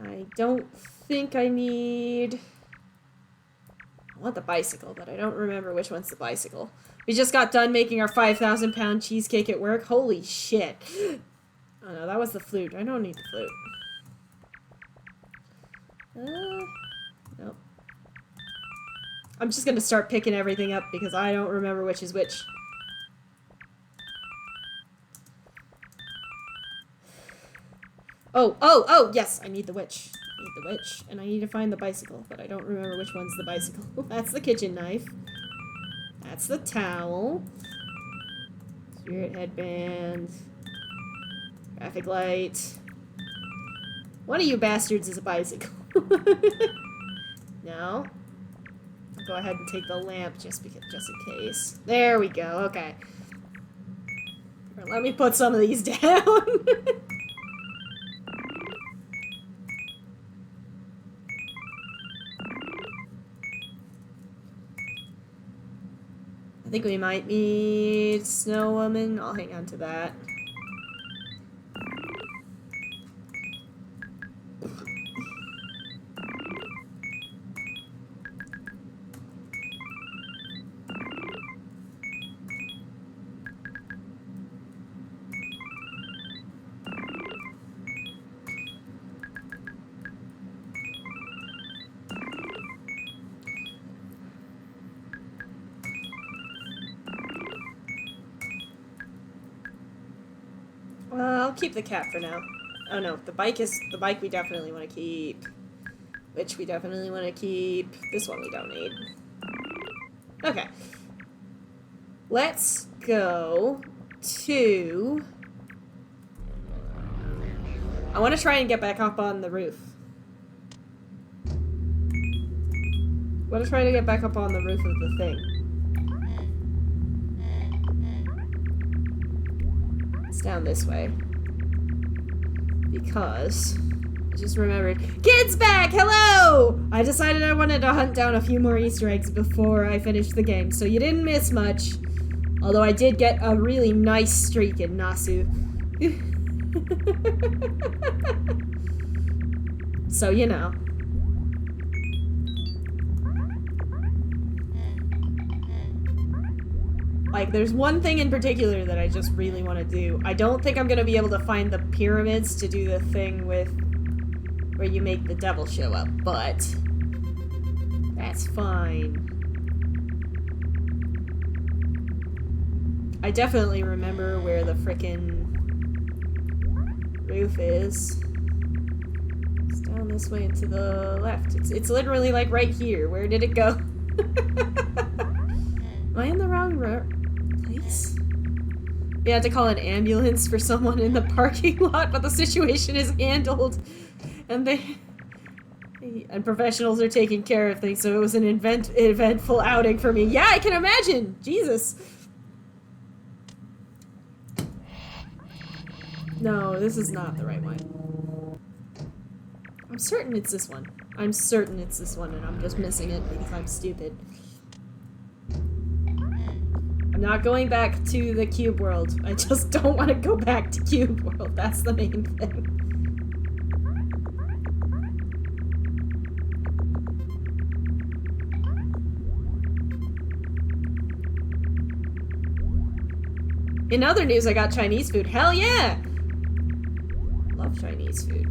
I don't think I need... I want the bicycle, but I don't remember which one's the bicycle. We just got done making our 5,000-pound cheesecake at work. Holy shit. Oh no, that was the flute. I don't need the flute. Nope. I'm just gonna start picking everything up because I don't remember which is which. Oh, yes, I need the witch. I need the witch, and I need to find the bicycle, but I don't remember which one's the bicycle. That's the kitchen knife. That's the towel. Spirit headband. Traffic light. One of you bastards is a bicycle. No. I'll go ahead and take the lamp just in case. There we go, okay. Let me put some of these down. I think we might need Snow Woman. I'll hang on to that. I'll keep the cat for now. Oh no, the bike we definitely want to keep. Which we definitely want to keep. This one we don't need. Okay. Let's go to... I want to try and get back up on the roof. I want to try to get back up on the roof of the thing. It's down this way. Because I just remembered. Kids back! Hello! I decided I wanted to hunt down a few more Easter eggs before I finished the game, so you didn't miss much. Although I did get a really nice streak in Nasu. So, you know. Like, there's one thing in particular that I just really want to do. I don't think I'm going to be able to find the pyramids to do the thing with where you make the devil show up, but that's fine. I definitely remember where the frickin' roof is. It's down this way and to the left. It's literally like right here. Where did it go? Am I in the wrong place? We had to call an ambulance for someone in the parking lot, but the situation is handled. And and professionals are taking care of things, so it was an eventful outing for me. Yeah, I can imagine! Jesus! No, this is not the right one. I'm certain it's this one. I'm certain it's this one, and I'm just missing it because I'm stupid. I'm not going back to the cube world. I just don't want to go back to cube world. That's the main thing. In other news, I got Chinese food. Hell yeah! Love Chinese food.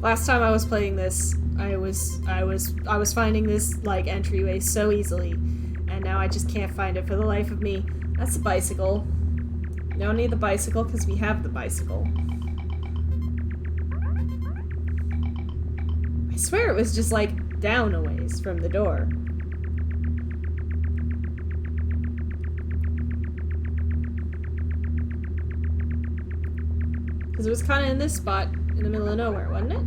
Last time I was playing this, I was finding this like entryway so easily, and now I just can't find it for the life of me. That's a bicycle. We don't need the bicycle because we have the bicycle. I swear it was just like down a ways from the door. Because it was kind of in this spot in the middle of nowhere, wasn't it?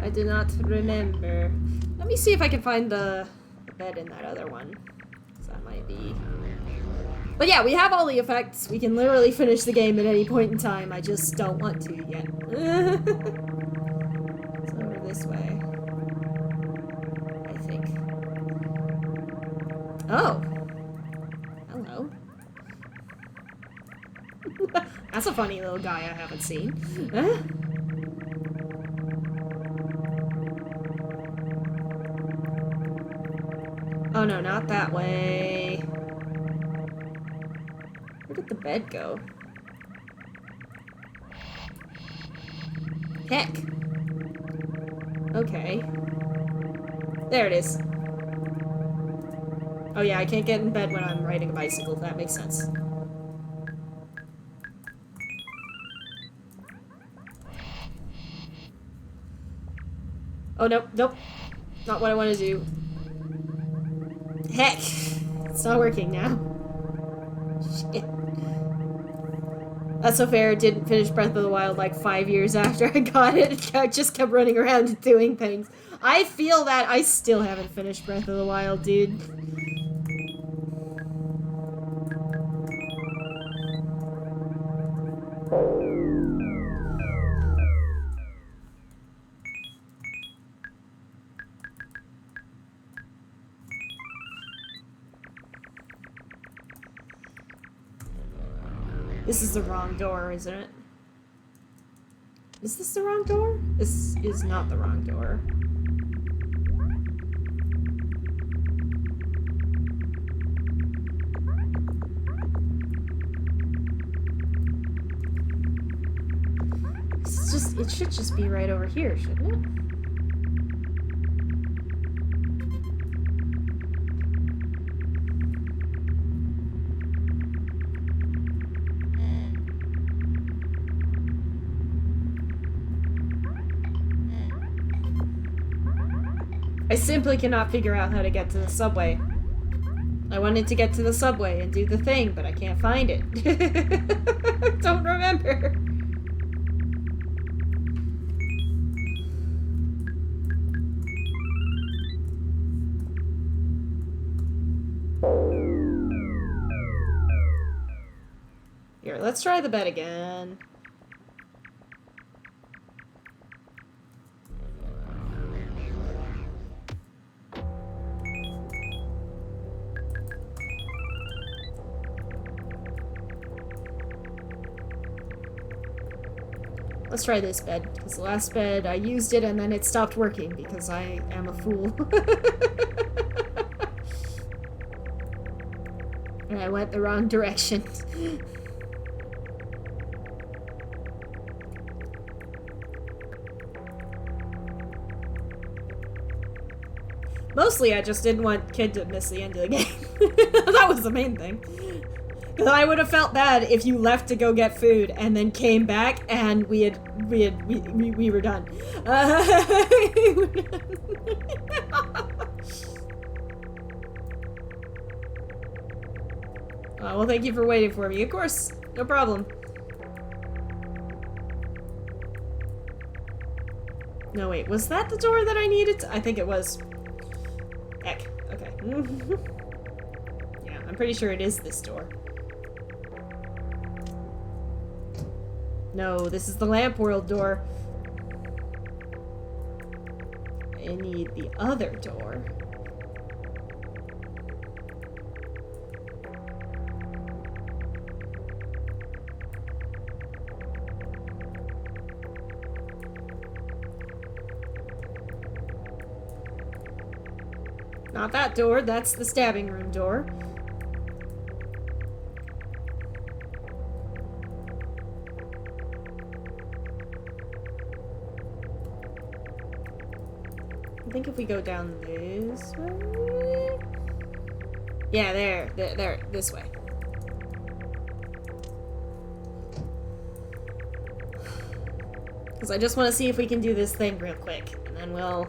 I do not remember. Let me see if I can find the bed in that other one. So that might be... But yeah, we have all the effects. We can literally finish the game at any point in time. I just don't want to yet. It's over this way. I think. Oh. Hello. That's a funny little guy I haven't seen. Oh no, not that way. Where did the bed go? Heck. Okay. There it is. Oh yeah, I can't get in bed when I'm riding a bicycle. That makes sense. Oh, nope, nope. Not what I want to do. Heck! It's not working now. Shit. That's so fair. Didn't finish Breath of the Wild like 5 years after I got it. I just kept running around and doing things. I feel that I still haven't finished Breath of the Wild, dude. This is the wrong door, isn't it? Is this the wrong door? This is not the wrong door. It should just be right over here, shouldn't it? I simply cannot figure out how to get to the subway. I wanted to get to the subway and do the thing, but I can't find it. Don't remember. Here, let's try the bed again. Let's try this bed, because the last bed I used it and then it stopped working because I am a fool. And I went the wrong direction. Mostly I just didn't want Kid to miss the end of the game. That was the main thing. Because I would have felt bad if you left to go get food and then came back and we were done. Well, thank you for waiting for me. Of course, no problem. No, wait, was that the door that I needed? I think it was. Heck, okay. Yeah, I'm pretty sure it is this door. No, this is the Lamp World door. I need the other door. Not that door, that's the stabbing room door. I think if we go down this way... Yeah, there, this way. Because I just want to see if we can do this thing real quick, and then we'll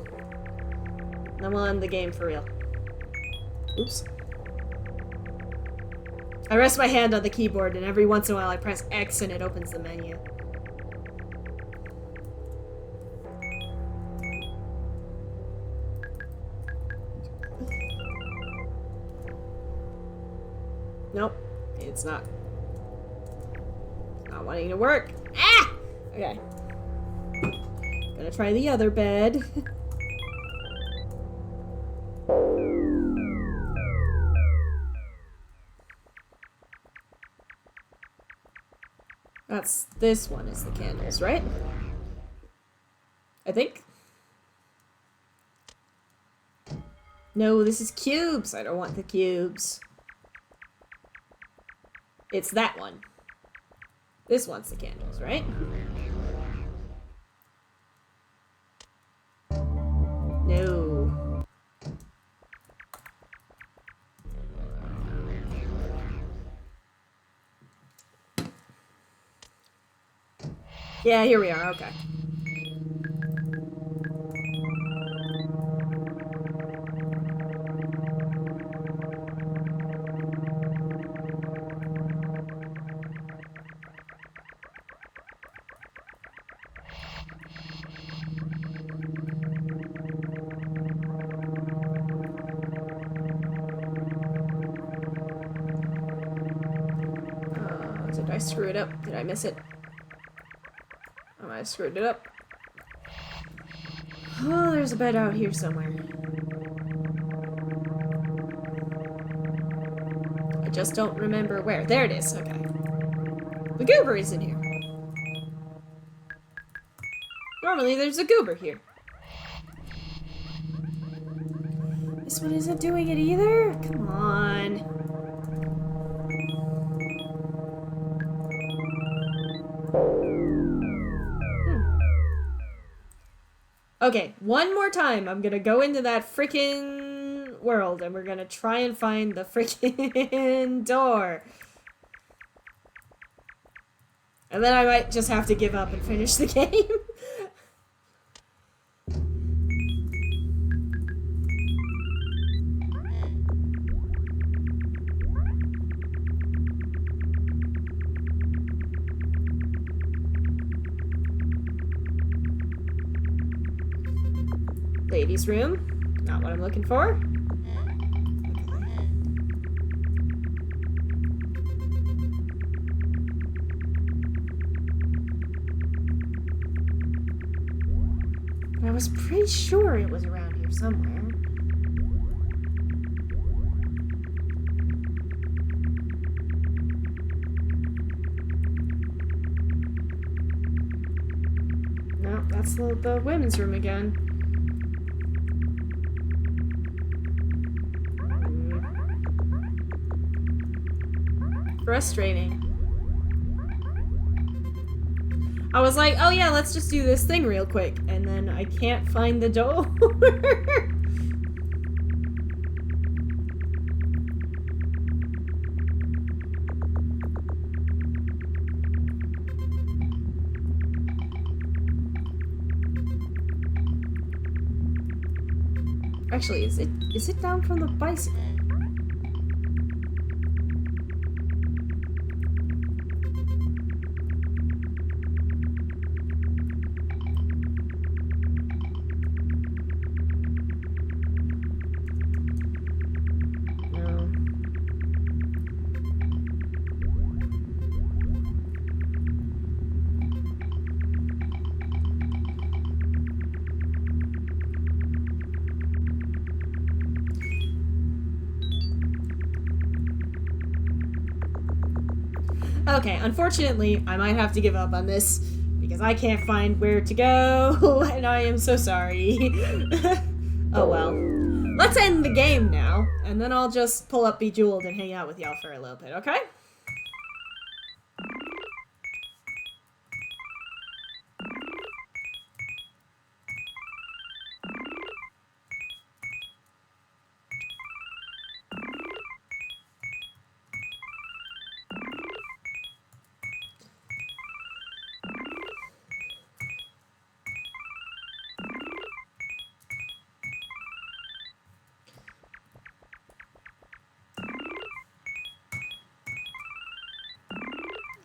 end the game for real. Oops. I rest my hand on the keyboard, and every once in a while I press X and it opens the menu. Nope, it's not wanting to work. Ah! Okay. Gonna try the other bed. This one is the candles, right? I think. No, this is cubes. I don't want the cubes. It's that one. This one's the candles, right? No. Yeah, here we are, okay. Did I screw it up? Did I miss it? I screwed it up. Oh, there's a bed out here somewhere. I just don't remember where. There it is, okay. The goober is in here. Normally there's a goober here. This one isn't doing it either? Come on. Okay, one more time. I'm gonna go into that frickin' world and we're gonna try and find the frickin' door. And then I might just have to give up and finish the game. Ladies' room. Not what I'm looking for. I was pretty sure it was around here somewhere. No, that's the women's room again. Frustrating. I was like, oh yeah, let's just do this thing real quick, and then I can't find the door. Actually, is it down from the bicycle? Okay, unfortunately, I might have to give up on this because I can't find where to go, and I am so sorry. Oh well. Let's end the game now, and then I'll just pull up Bejeweled and hang out with y'all for a little bit, okay?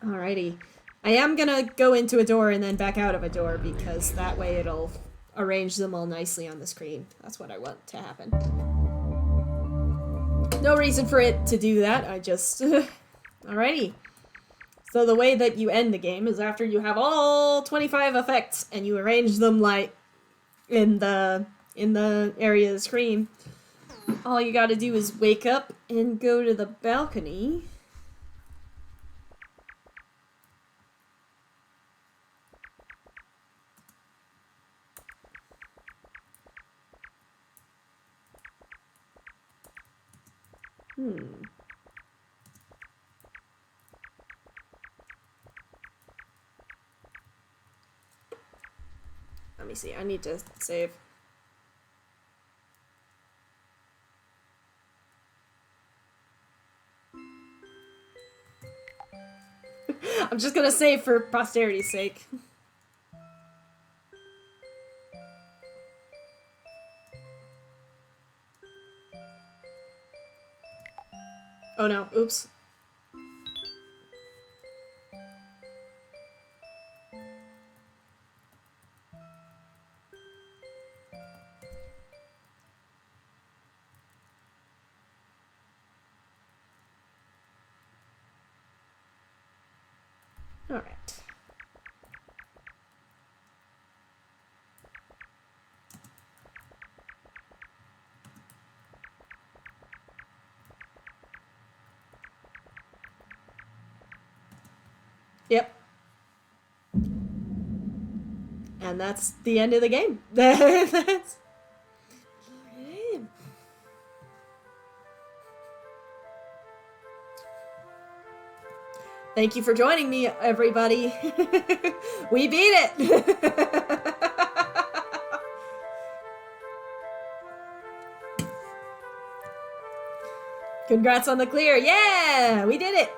Alrighty. I am gonna go into a door and then back out of a door because that way it'll arrange them all nicely on the screen. That's what I want to happen. No reason for it to do that, I just... Alrighty. So the way that you end the game is after you have all 25 effects and you arrange them like in the area of the screen. All you gotta do is wake up and go to the balcony. Let me see, I need to save. I'm just gonna save for posterity's sake. Oh no, oops. All right. Yep. And that's the end of the game. That's... Thank you for joining me, everybody. We beat it! Congrats on the clear. Yeah, we did it.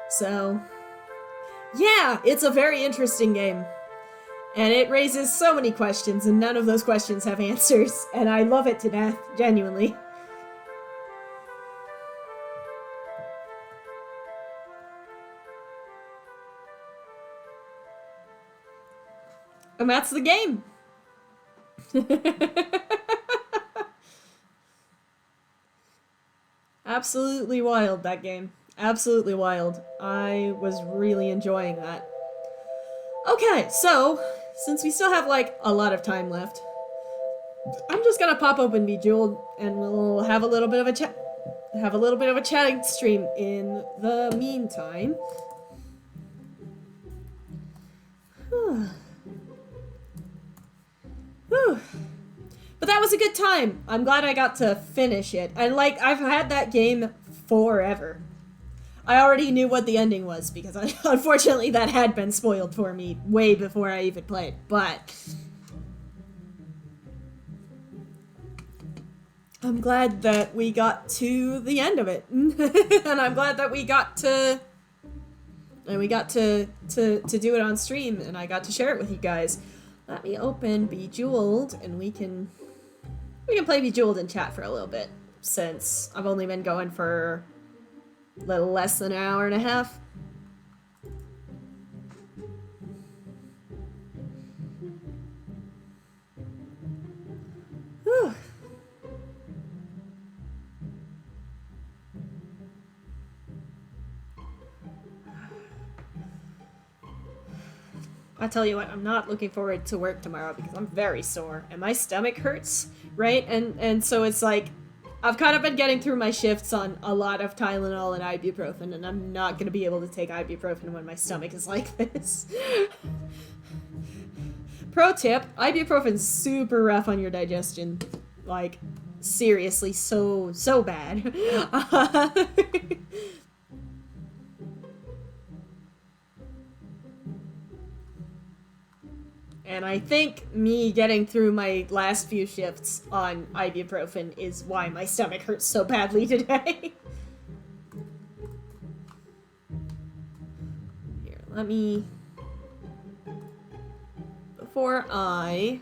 So, yeah, it's a very interesting game. And it raises so many questions, and none of those questions have answers. And I love it to death, genuinely. And that's the game. Absolutely wild, that game. Absolutely wild. I was really enjoying that. Okay, so, since we still have, like, a lot of time left, I'm just gonna pop open Bejeweled, and we'll have a little bit of a chat. Have a little bit of a chatting stream in the meantime. Whew. But that was a good time. I'm glad I got to finish it. And, like, I've had that game forever. I already knew what the ending was, because unfortunately that had been spoiled for me way before I even played, but I'm glad that we got to the end of it. And I'm glad that we got to do it on stream, and I got to share it with you guys. Let me open Bejeweled, and we can play Bejeweled in chat for a little bit, since I've only been going for a little less than an hour and a half. Whew. I tell you what, I'm not looking forward to work tomorrow because I'm very sore and my stomach hurts, right? And so it's like, I've kind of been getting through my shifts on a lot of Tylenol and ibuprofen, and I'm not going to be able to take ibuprofen when my stomach is like this. Pro tip, ibuprofen's super rough on your digestion. Like, seriously, so bad. And I think me getting through my last few shifts on ibuprofen is why my stomach hurts so badly today. Here, let me... Before I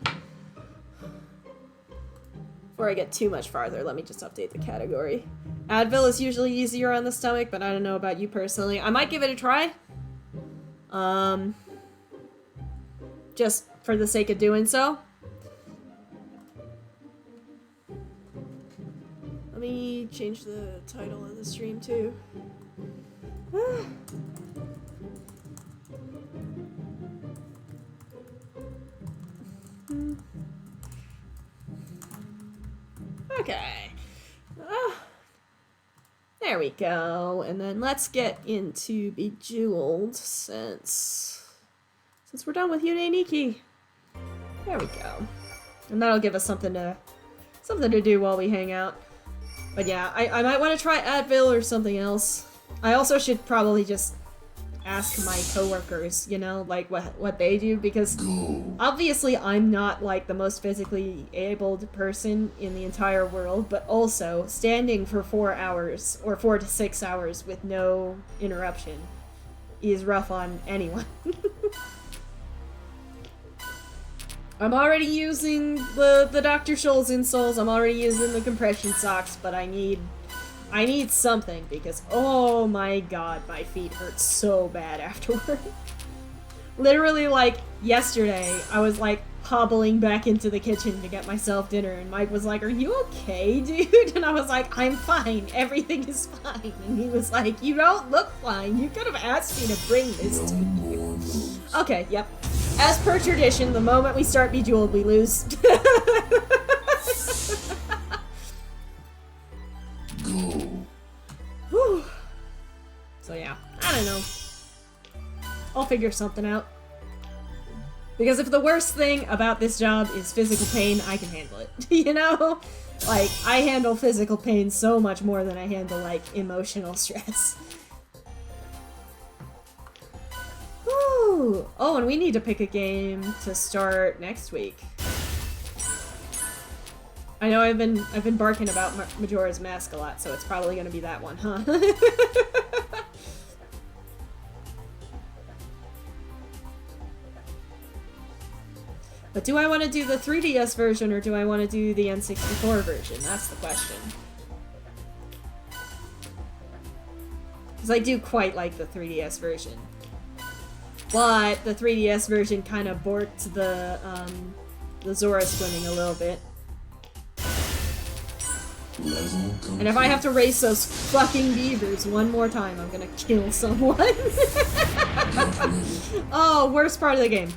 get too much farther, let me just update the category. Advil is usually easier on the stomach, but I don't know about you personally. I might give it a try. Just for the sake of doing so. Let me change the title of the stream too. Okay. There we go. And then let's get into Bejeweled since we're done with Yume Nikki. There we go. And that'll give us something to do while we hang out. But yeah, I might want to try Advil or something else. I also should probably just ask my coworkers, you know, like what they do, because obviously I'm not like the most physically abled person in the entire world, but also standing for 4 hours or 4 to 6 hours with no interruption is rough on anyone. I'm already using the Dr. Scholl's insoles, I'm already using the compression socks, but I need something because, oh my god, my feet hurt so bad afterward. Literally, like, yesterday, I was, like, hobbling back into the kitchen to get myself dinner, and Mike was like, "Are you okay, dude?" And I was like, "I'm fine, everything is fine." And he was like, "You don't look fine, you could have asked me to bring this to you." Okay, yep. As per tradition, the moment we start Bejeweled, we lose. Whew. So yeah, I don't know. I'll figure something out. Because if the worst thing about this job is physical pain, I can handle it. You know? Like, I handle physical pain so much more than I handle, like, emotional stress. Whew. Ooh. Oh, and we need to pick a game to start next week. I know I've been barking about Majora's Mask a lot, so it's probably gonna be that one, huh? But do I want to do the 3DS version or do I want to do the N64 version? That's the question. Because I do quite like the 3DS version. But the 3DS version kind of borked the Zora swimming a little bit. And if I have to race those fucking beavers one more time, I'm gonna kill someone. Oh, worst part of the game.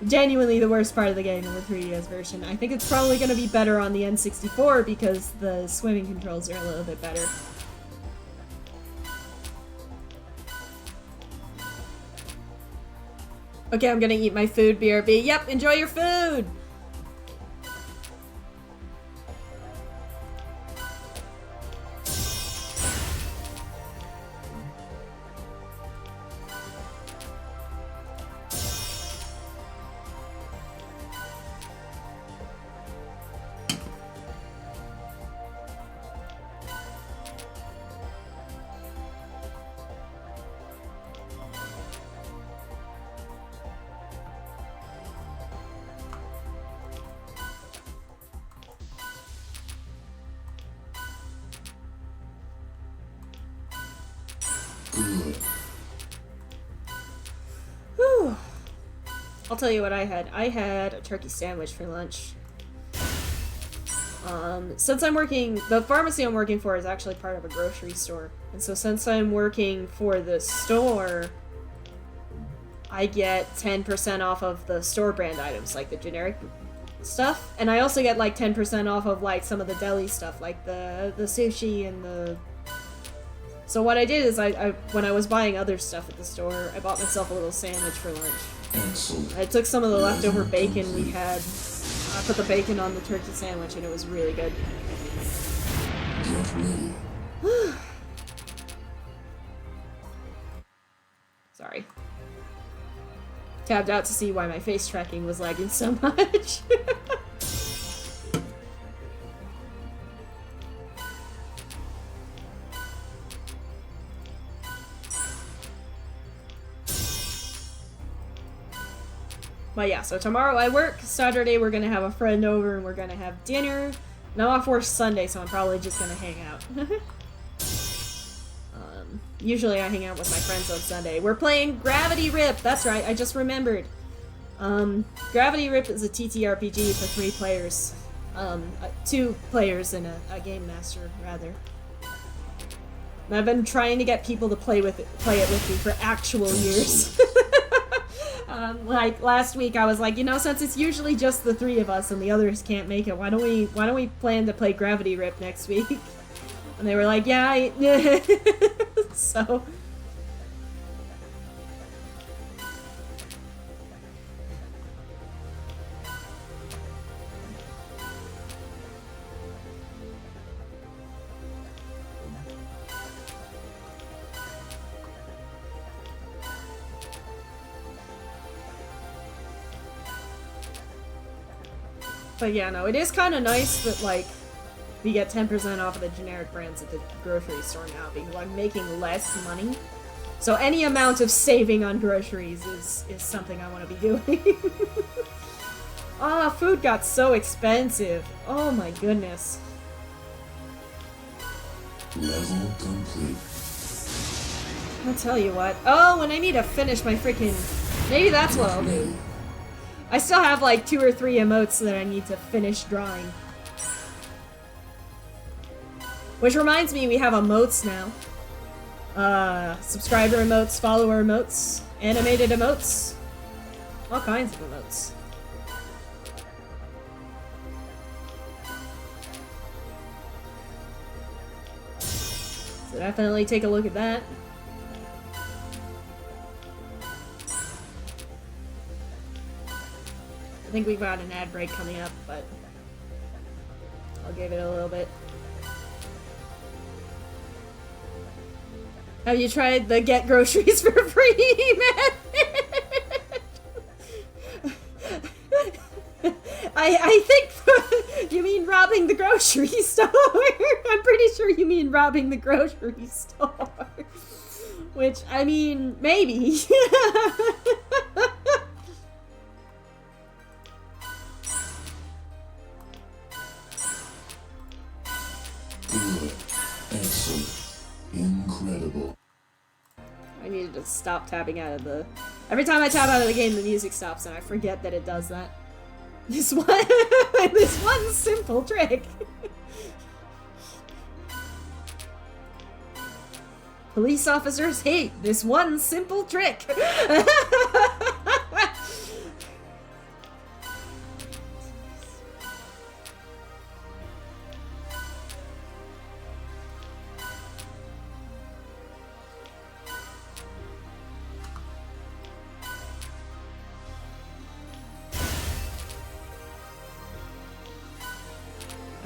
Genuinely the worst part of the game in the 3DS version. I think it's probably gonna be better on the N64 because the swimming controls are a little bit better. Okay, I'm gonna eat my food, BRB. Yep, enjoy your food! Whew. I'll tell you what I had. I had a turkey sandwich for lunch. Since I'm working, the pharmacy I'm working for is actually part of a grocery store. And so since I'm working for the store, I get 10% off of the store brand items, like the generic stuff. And I also get like 10% off of like some of the deli stuff, like the sushi and the... So what I did is I when I was buying other stuff at the store, I bought myself a little sandwich for lunch. Excellent. I took some of the leftover bacon we had. I put the bacon on the turkey sandwich and it was really good. Sorry. Tabbed out to see why my face tracking was lagging so much. But yeah, so tomorrow I work, Saturday we're gonna have a friend over and we're gonna have dinner. And I'm off work Sunday, so I'm probably just gonna hang out. Usually I hang out with my friends on Sunday. We're playing Gravity Rip, that's right, I just remembered. Gravity Rip is a TTRPG for 3 players. 2 players and a game master, rather. And I've been trying to get people to play it with me for actual years. Like last week I was like, you know, since it's usually just the 3 of us and the others can't make it, why don't we plan to play Gravity Rip next week? And they were like, yeah, so but yeah, no, it is kind of nice that, like, we get 10% off of the generic brands at the grocery store now, because I'm making less money. So any amount of saving on groceries is something I want to be doing. Ah, food got so expensive. Oh my goodness. Level complete. I'll tell you what. Oh, and I need to finish my freaking... Maybe that's what I'll do. I still have like 2 or 3 emotes that I need to finish drawing. Which reminds me, we have emotes now. Subscriber emotes, follower emotes, animated emotes. All kinds of emotes. So definitely take a look at that. I think we've got an ad break coming up, but I'll give it a little bit. Have you tried the get groceries for free method? I think you mean robbing the grocery store. I'm pretty sure you mean robbing the grocery store. Which, I mean, maybe. Good. Excellent. Incredible. I needed to stop tapping out of the... Every time I tap out of the game, the music stops, and I forget that it does that. This one simple trick. Police officers hate this one simple trick.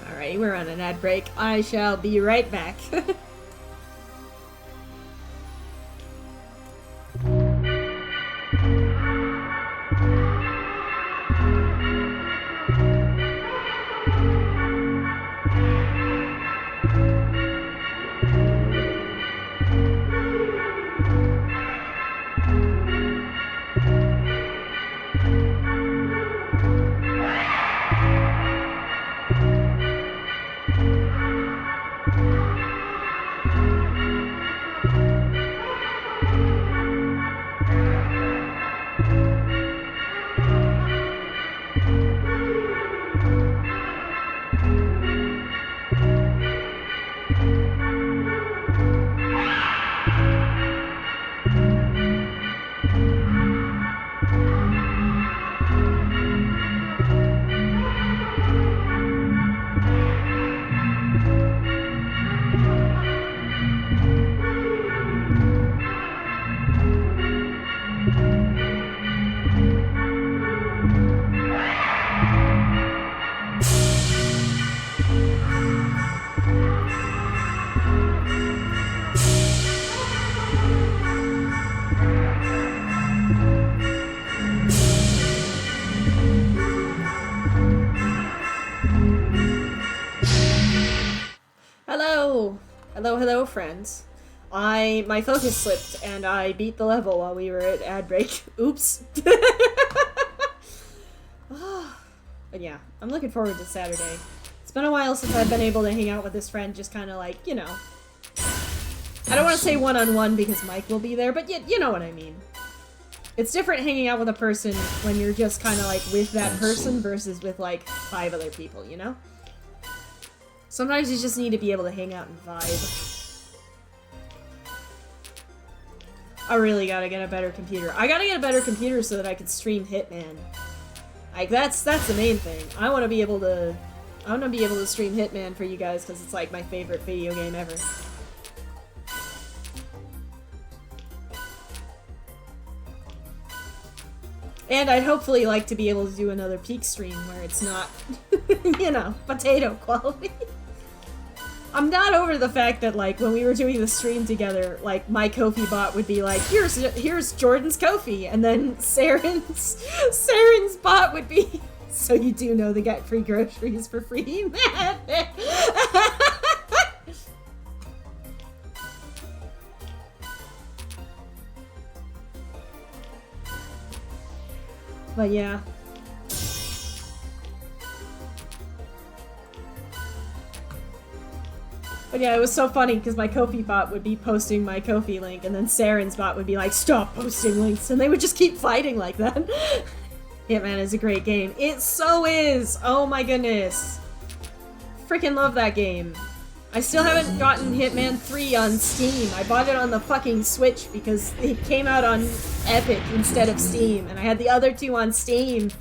Alright, we're on an ad break. I shall be right back. Hello, friends. My focus slipped, and I beat the level while we were at ad break. Oops. But yeah, I'm looking forward to Saturday. It's been a while since I've been able to hang out with this friend, just kind of like, you know. I don't want to say one-on-one because Mike will be there, but you know what I mean. It's different hanging out with a person when you're just kind of like with that person versus with like 5 other people, you know? Sometimes you just need to be able to hang out and vibe. I really gotta get a better computer. I gotta get a better computer so that I can stream Hitman. Like, that's the main thing. I wanna be able to stream Hitman for you guys because it's like my favorite video game ever. And I'd hopefully like to be able to do another Peak stream where it's not, you know, potato quality. I'm not over the fact that, like, when we were doing the stream together, like, my Ko-fi bot would be like, here's Jordan's Ko-fi, and then Saren's bot would be, so you do know they get free groceries for free. But yeah. But yeah, it was so funny because my Ko-fi bot would be posting my Ko-fi link, and then Saren's bot would be like, stop posting links, and they would just keep fighting like that. Hitman is a great game. It so is! Oh my goodness. Freaking love that game. I still haven't gotten Hitman 3 on Steam. I bought it on the fucking Switch because it came out on Epic instead of Steam, and I had the other 2 on Steam.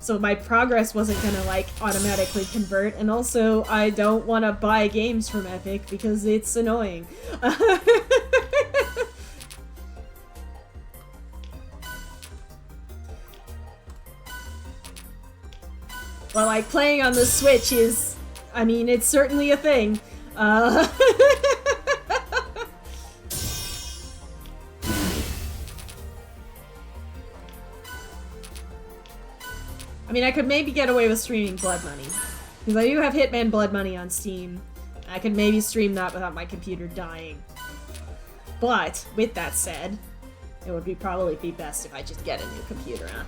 So my progress wasn't gonna, like, automatically convert, and also I don't want to buy games from Epic because it's annoying. Well, like, playing on the Switch is, I mean, it's certainly a thing. I mean, I could maybe get away with streaming Blood Money. Because I do have Hitman Blood Money on Steam. I could maybe stream that without my computer dying. But, with that said, it would probably be best if I just get a new computer, huh?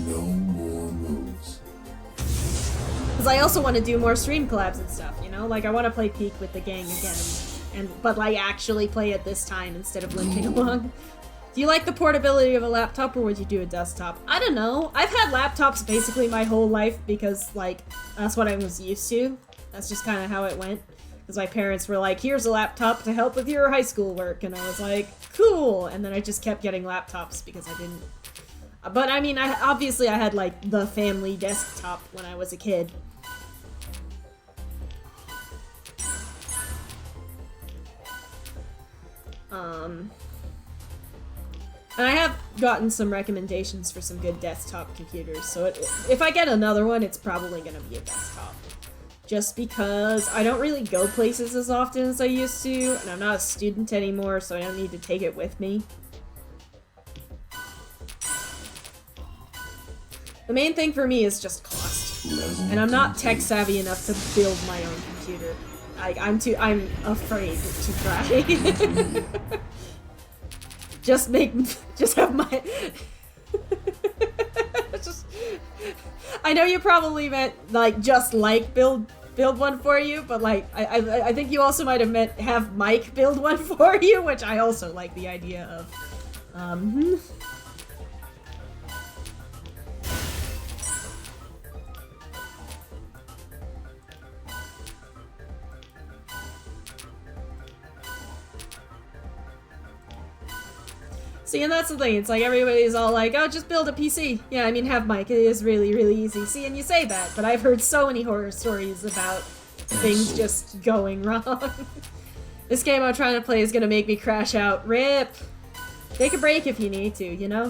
No more moves. Because I also want to do more stream collabs and stuff, you know? Like, I want to play Peak with the gang again. But, like, actually play it this time instead of limping along. Do you like the portability of a laptop, or would you do a desktop? I don't know. I've had laptops basically my whole life because, like, that's what I was used to. That's just kind of how it went. Because my parents were like, here's a laptop to help with your high school work. And I was like, cool. And then I just kept getting laptops because I didn't... But, I mean, obviously I had, like, the family desktop when I was a kid. And I have gotten some recommendations for some good desktop computers, so if I get another one, it's probably gonna be a desktop. Just because I don't really go places as often as I used to, and I'm not a student anymore, so I don't need to take it with me. The main thing for me is just cost. And I'm not tech savvy enough to build my own computer. I'm afraid to try. Just have my... I know you probably meant, like, just, like, build one for you, but, like, I think you also might have meant have Mike build one for you, which I also like the idea of. See, and that's the thing, it's like everybody's all like, oh, just build a PC. Yeah, I mean, have Mike, it is really, really easy. See, and you say that, but I've heard so many horror stories about things just going wrong. This game I'm trying to play is gonna make me crash out. RIP! Take a break if you need to, you know?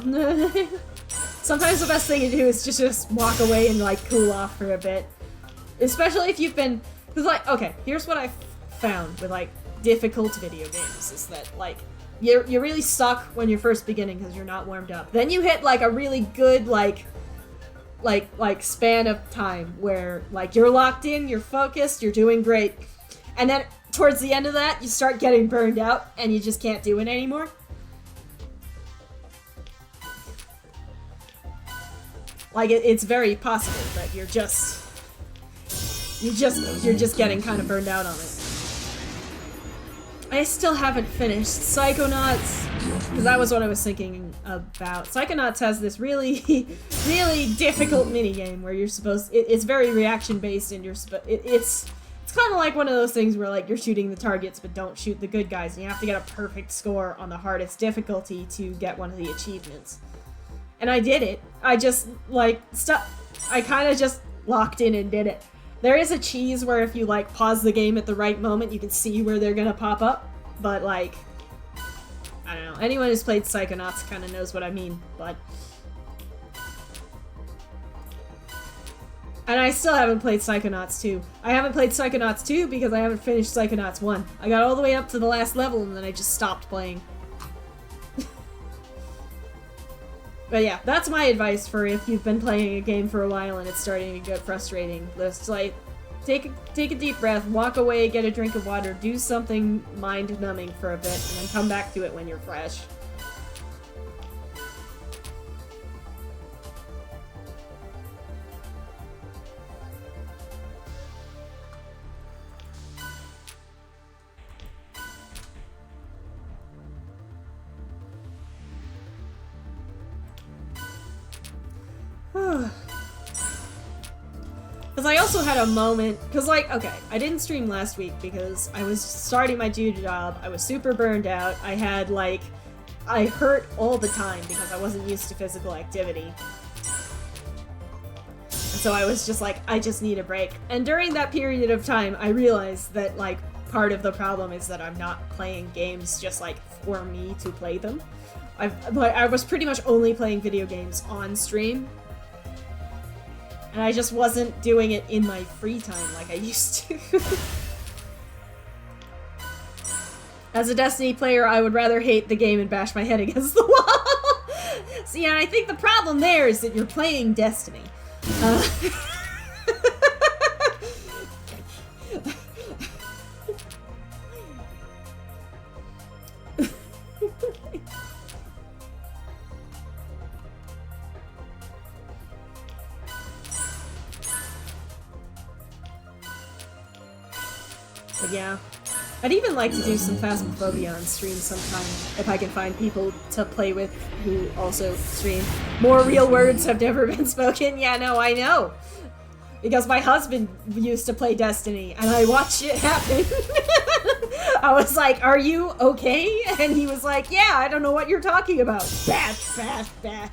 Sometimes the best thing to do is just walk away and, like, cool off for a bit. Especially if you've been... Cause, like, okay, here's what I've found with, like, difficult video games, is that, like, you really suck when you're first beginning because you're not warmed up. Then you hit, like, a really good, like span of time where, like, you're locked in, you're focused, you're doing great. And then towards the end of that, you start getting burned out and you just can't do it anymore. Like, it's very possible that you're just getting kind of burned out on it. I still haven't finished Psychonauts, because that was what I was thinking about. Psychonauts has this really, really difficult minigame where you're it's very reaction-based, and it's kind of like one of those things where, like, you're shooting the targets but don't shoot the good guys, and you have to get a perfect score on the hardest difficulty to get one of the achievements. And I did it. I just, like, I kind of just locked in and did it. There is a cheese where if you, like, pause the game at the right moment, you can see where they're gonna pop up. But, like, I don't know. Anyone who's played Psychonauts kind of knows what I mean, but... And I still haven't played Psychonauts 2. I haven't played Psychonauts 2 because I haven't finished Psychonauts 1. I got all the way up to the last level and then I just stopped playing. But yeah, that's my advice for if you've been playing a game for a while and it's starting to get frustrating. Just, like, take a deep breath, walk away, get a drink of water, do something mind-numbing for a bit, and then come back to it when you're fresh. Because I also had a moment, because, like, okay, I didn't stream last week because I was starting my new job, I was super burned out, I had, like, I hurt all the time because I wasn't used to physical activity. And so I was just like, I just need a break. And during that period of time, I realized that, like, part of the problem is that I'm not playing games just, like, for me to play them. I was pretty much only playing video games on stream. And I just wasn't doing it in my free time like I used to. As a Destiny player, I would rather hate the game and bash my head against the wall. See, and I think the problem there is that you're playing Destiny. But yeah. I'd even like to do some Phasmophobia on stream sometime, if I can find people to play with who also stream. More real words have never been spoken. Yeah, no, I know. Because my husband used to play Destiny, and I watched it happen. I was like, are you okay? And he was like, yeah, I don't know what you're talking about. Bash, bash, bash.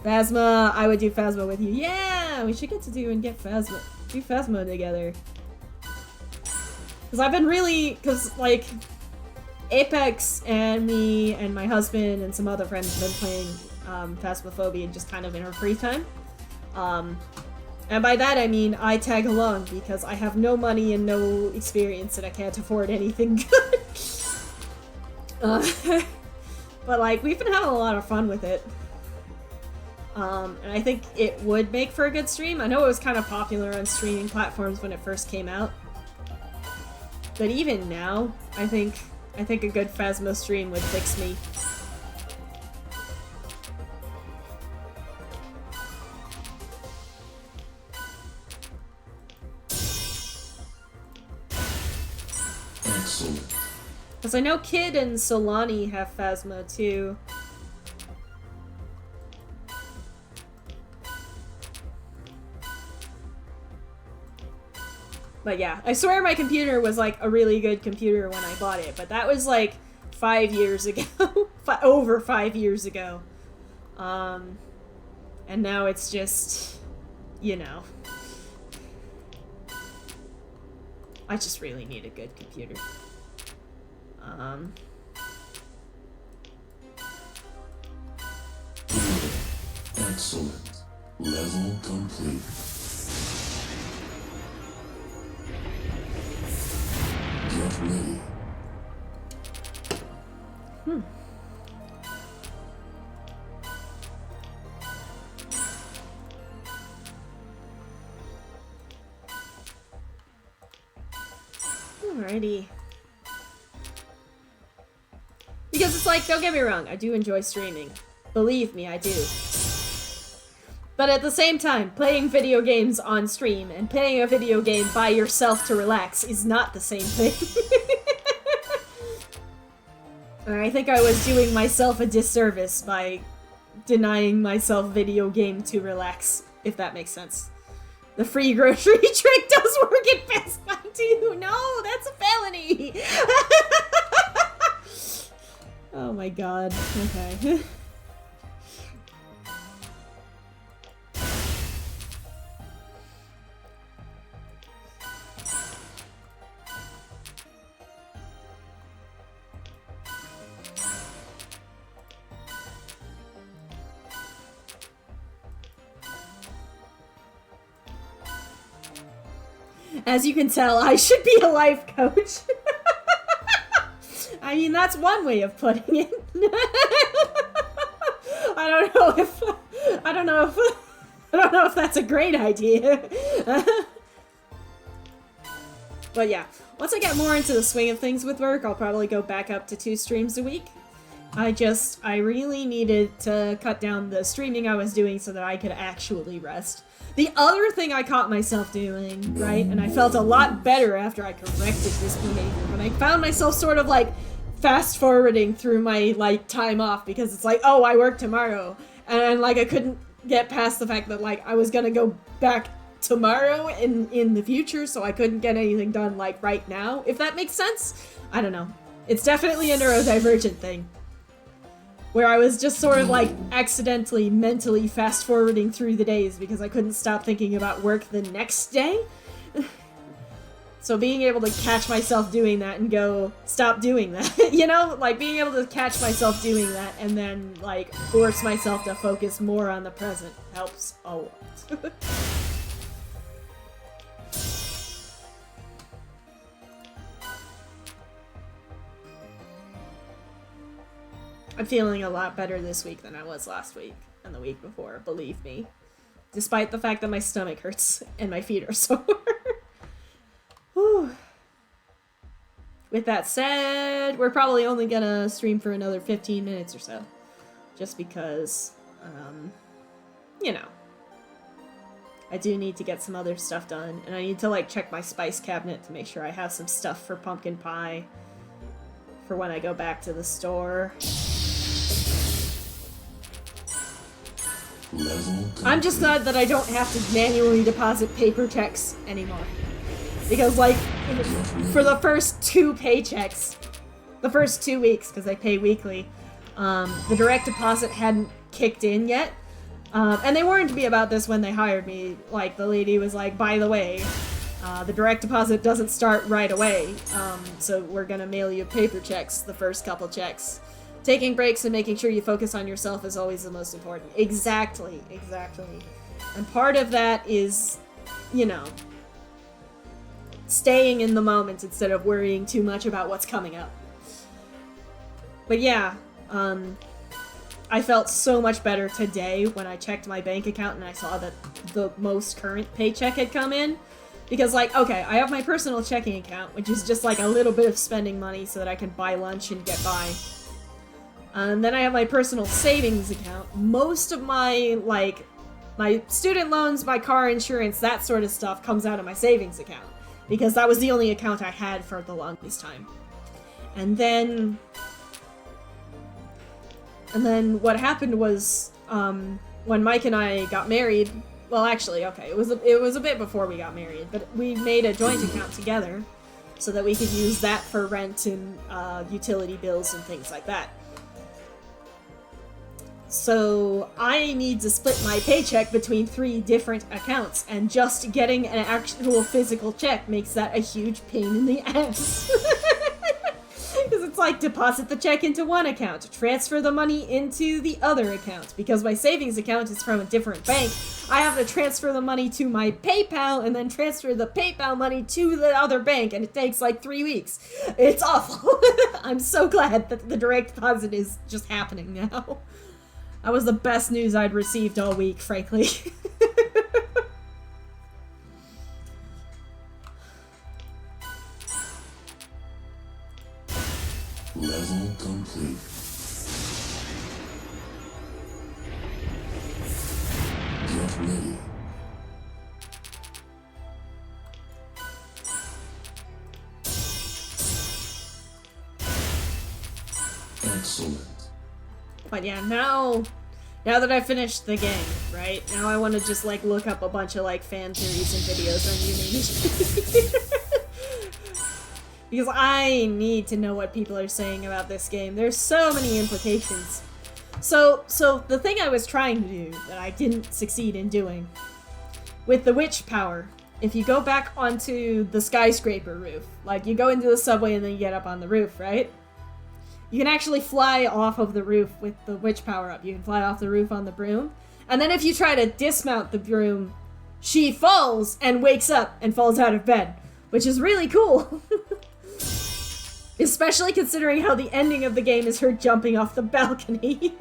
Phasma, I would do Phasma with you. Yeah, we should get Phasma. Do Phasma together. Because I've been really, like, Apex and me and my husband and some other friends have been playing Phasmophobia just kind of in our free time. And by that I mean I tag along because I have no money and no experience and I can't afford anything good. But like, we've been having a lot of fun with it. And I think it would make for a good stream. I know it was kind of popular on streaming platforms when it first came out. But even now, I think a good Phasmo stream would fix me. Excellent. Because I know Kid and Solani have Phasmo too. But yeah, I swear my computer was like a really good computer when I bought it, but that was like 5 years ago. Over 5 years ago. And now it's just, you know. I just really need a good computer. Excellent. Level complete. Get ready. Alrighty. Because it's like, don't get me wrong, I do enjoy streaming. Believe me, I do. But at the same time, playing video games on stream and playing a video game by yourself to relax is not the same thing. And I think I was doing myself a disservice by denying myself video game to relax, if that makes sense. The free grocery trick does work at Best Buy too! No, that's a felony! Oh my god, okay. As you can tell, I should be a life coach. I mean, that's one way of putting it. I don't know if that's a great idea. But yeah, once I get more into the swing of things with work, I'll probably go back up to 2 streams a week. I really needed to cut down the streaming I was doing so that I could actually rest. The other thing I caught myself doing, right, and I felt a lot better after I corrected this behavior, but I found myself sort of like fast-forwarding through my like time off because it's like, oh, I work tomorrow, and like I couldn't get past the fact that like I was gonna go back tomorrow in the future, so I couldn't get anything done like right now, if that makes sense. I don't know. It's definitely a neurodivergent thing. Where I was just sort of like accidentally mentally fast forwarding through the days because I couldn't stop thinking about work the next day. So being able to catch myself doing that and go, stop doing that, you know? Like being able to catch myself doing that and then like force myself to focus more on the present helps a lot. I'm feeling a lot better this week than I was last week and the week before, believe me. Despite the fact that my stomach hurts and my feet are sore. Whew. With that said, we're probably only gonna stream for another 15 minutes or so. Just because, you know, I do need to get some other stuff done. And I need to, like, check my spice cabinet to make sure I have some stuff for pumpkin pie for when I go back to the store. I'm just glad that I don't have to manually deposit paper checks anymore. Because, like, for the first 2 paychecks, the first 2 weeks, because I pay weekly, the direct deposit hadn't kicked in yet. And they warned me about this when they hired me. Like, the lady was like, by the way, the direct deposit doesn't start right away, so we're gonna mail you paper checks the first couple checks. Taking breaks and making sure you focus on yourself is always the most important. Exactly, exactly. And part of that is, you know, staying in the moment instead of worrying too much about what's coming up. But yeah, I felt so much better today when I checked my bank account and I saw that the most current paycheck had come in. Because, like, okay, I have my personal checking account, which is just like a little bit of spending money so that I can buy lunch and get by. And then I have my personal savings account. Most of my, like, my student loans, my car insurance, that sort of stuff comes out of my savings account. Because that was the only account I had for the longest time. And then what happened was, when Mike and I got married, well, actually, okay, it was a bit before we got married, but we made a joint account together so that we could use that for rent and utility bills and things like that. So I need to split my paycheck between 3 different accounts, and just getting an actual physical check makes that a huge pain in the ass. Because it's like, deposit the check into one account, transfer the money into the other account. Because my savings account is from a different bank, I have to transfer the money to my PayPal and then transfer the PayPal money to the other bank, and it takes like 3 weeks. It's awful. I'm so glad that the direct deposit is just happening now. That was the best news I'd received all week, frankly. Level complete. Get ready. Excellent. But yeah, now that I finished the game, right? Now I want to just, like, look up a bunch of, like, fan theories and videos on Yume. Because I need to know what people are saying about this game. There's so many implications. So the thing I was trying to do that I didn't succeed in doing, with the witch power, if you go back onto the skyscraper roof, like, you go into the subway and then you get up on the roof, right? You can actually fly off of the roof with the witch power up. You can fly off the roof on the broom. And then if you try to dismount the broom, she falls and wakes up and falls out of bed, which is really cool. Especially considering how the ending of the game is her jumping off the balcony.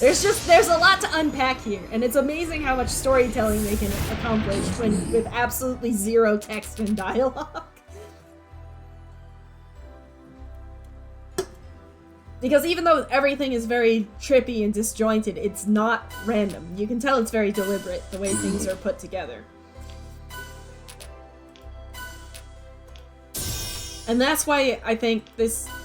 There's a lot to unpack here, and it's amazing how much storytelling they can accomplish with absolutely zero text and dialogue. Because even though everything is very trippy and disjointed, it's not random. You can tell it's very deliberate, the way things are put together. And that's why I think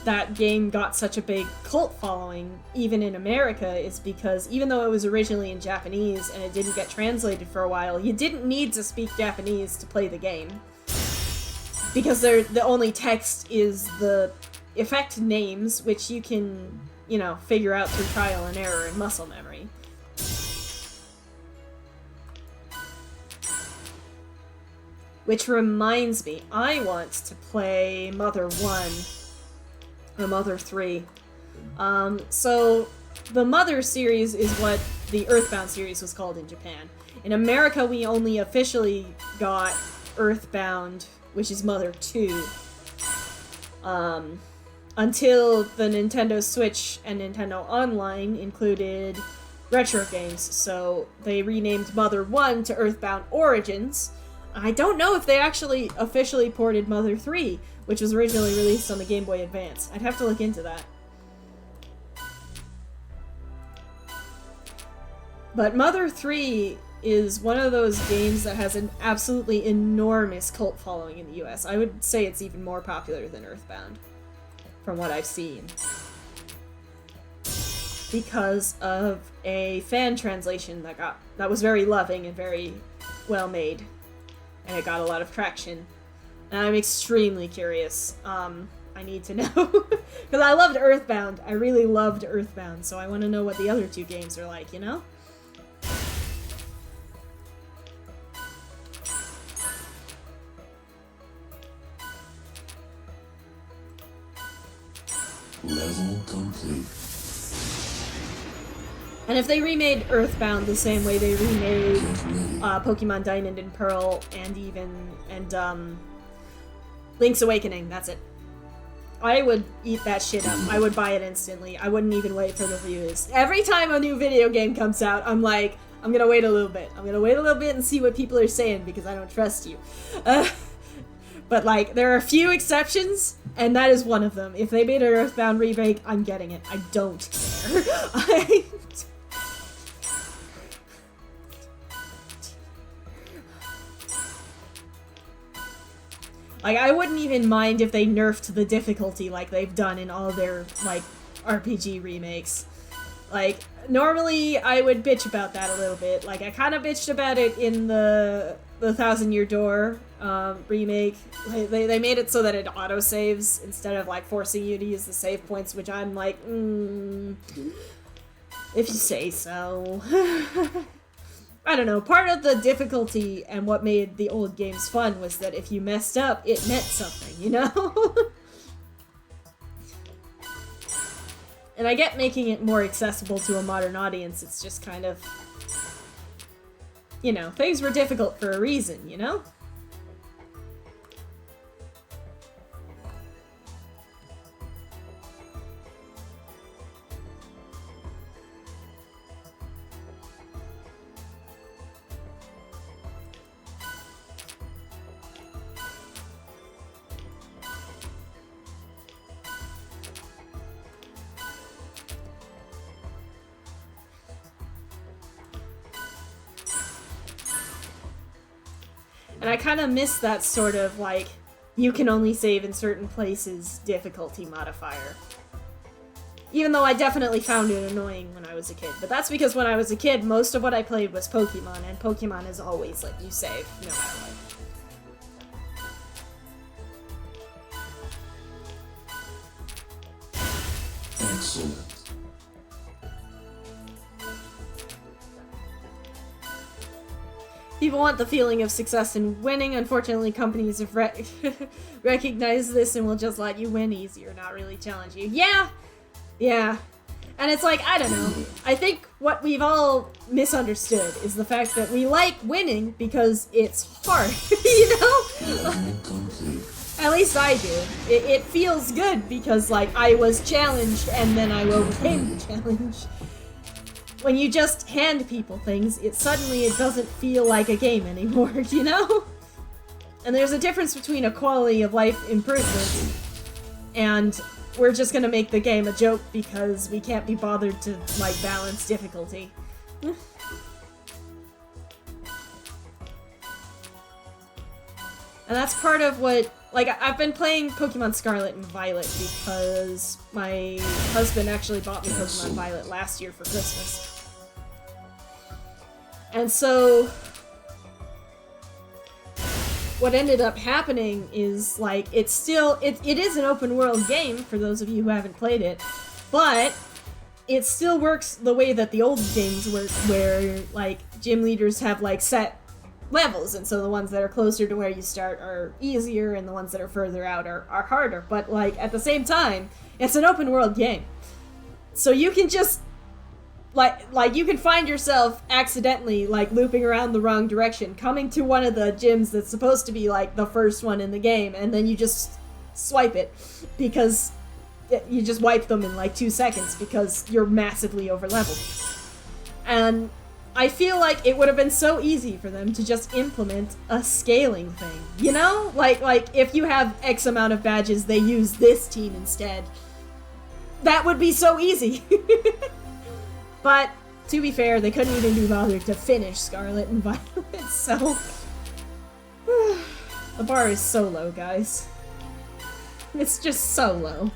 that game got such a big cult following, even in America, is because even though it was originally in Japanese and it didn't get translated for a while, you didn't need to speak Japanese to play the game. Because the only text is the effect names, which you can, you know, figure out through trial and error and muscle memory. Which reminds me, I want to play Mother 1 or Mother 3. So the Mother series is what the Earthbound series was called in Japan. In America, we only officially got Earthbound, which is Mother 2. until the Nintendo Switch and Nintendo Online included retro games. So they renamed Mother 1 to Earthbound Origins. I don't know if they actually officially ported Mother 3, which was originally released on the Game Boy Advance. I'd have to look into that. But Mother 3 is one of those games that has an absolutely enormous cult following in the US. I would say it's even more popular than Earthbound, from what I've seen. Because of a fan translation that was very loving and very well made. And it got a lot of traction. And I'm extremely curious. I need to know. Because I loved Earthbound. I really loved Earthbound, so I want to know what the other two games are like, you know? Level complete. And if they remade Earthbound the same way they remade Pokemon Diamond and Pearl and Link's Awakening, that's it. I would eat that shit up. I would buy it instantly. I wouldn't even wait for the reviews. Every time a new video game comes out, I'm like, I'm gonna wait a little bit. I'm gonna wait a little bit and see what people are saying because I don't trust you. But, like, there are a few exceptions, and that is one of them. If they made an Earthbound remake, I'm getting it. I don't care. Like, I wouldn't even mind if they nerfed the difficulty like they've done in all their, like, RPG remakes. Like, normally I would bitch about that a little bit. Like, I kind of bitched about it in the Thousand Year Door remake. They made it so that it autosaves instead of, like, forcing you to use the save points, which I'm like, if you say so. I don't know, part of the difficulty and what made the old games fun was that if you messed up, it meant something, you know? And I get making it more accessible to a modern audience, it's just kind of, you know, things were difficult for a reason, you know? And I kind of miss that sort of, like, you can only save in certain places difficulty modifier. Even though I definitely found it annoying when I was a kid. But that's because when I was a kid, most of what I played was Pokemon, and Pokemon is always let you save, no matter what. Excellent. People want the feeling of success in winning. Unfortunately, companies have recognized this and will just let you win easy or not really challenge you. Yeah. And it's like, I don't know. I think what we've all misunderstood is the fact that we like winning because it's hard, you know? At least I do. It feels good because, like, I was challenged and then I overcame the challenge. When you just hand people things, it doesn't feel like a game anymore, you know? And there's a difference between a quality of life improvement and we're just gonna make the game a joke because we can't be bothered to, like, balance difficulty. And that's part of what, like, I've been playing Pokemon Scarlet and Violet because my husband actually bought me Pokemon Violet last year for Christmas. And so, what ended up happening is, like, it is an open world game, for those of you who haven't played it, but it still works the way that the old games work, where, like, gym leaders have, like, set levels, and so the ones that are closer to where you start are easier, and the ones that are further out are harder, but, like, at the same time, it's an open world game. So you can just like you can find yourself accidentally, like, looping around the wrong direction, coming to one of the gyms that's supposed to be, like, the first one in the game, and then you just swipe it, because you just wipe them in like 2 seconds because you're massively over-leveled. And I feel like it would have been so easy for them to just implement a scaling thing, you know? Like if you have X amount of badges, they use this team instead. That would be so easy. But to be fair, they couldn't even be bothered to finish Scarlet and Violet, so the bar is so low, guys. It's just so low.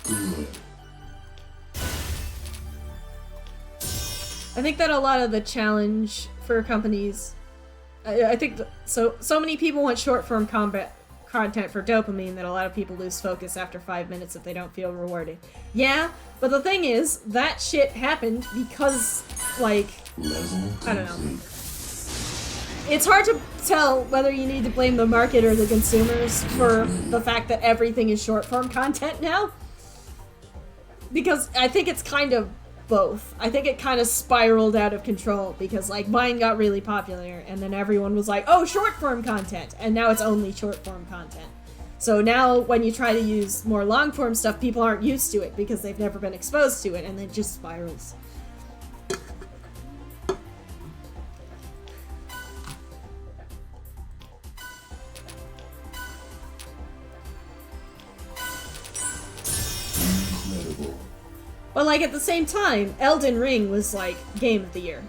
Good. I think that a lot of the challenge for companies, I think so many people want short-form content for dopamine that a lot of people lose focus after 5 minutes if they don't feel rewarded. Yeah, but the thing is, that shit happened because, like, I don't know. It's hard to tell whether you need to blame the market or the consumers for the fact that everything is short-form content now. Because I think it's kind of both. I think it kind of spiraled out of control because, like, Vine got really popular and then everyone was like, oh, short-form content! And now it's only short-form content. So now when you try to use more long-form stuff, people aren't used to it because they've never been exposed to it, and it just spirals. But, like, at the same time, Elden Ring was, like, Game of the Year.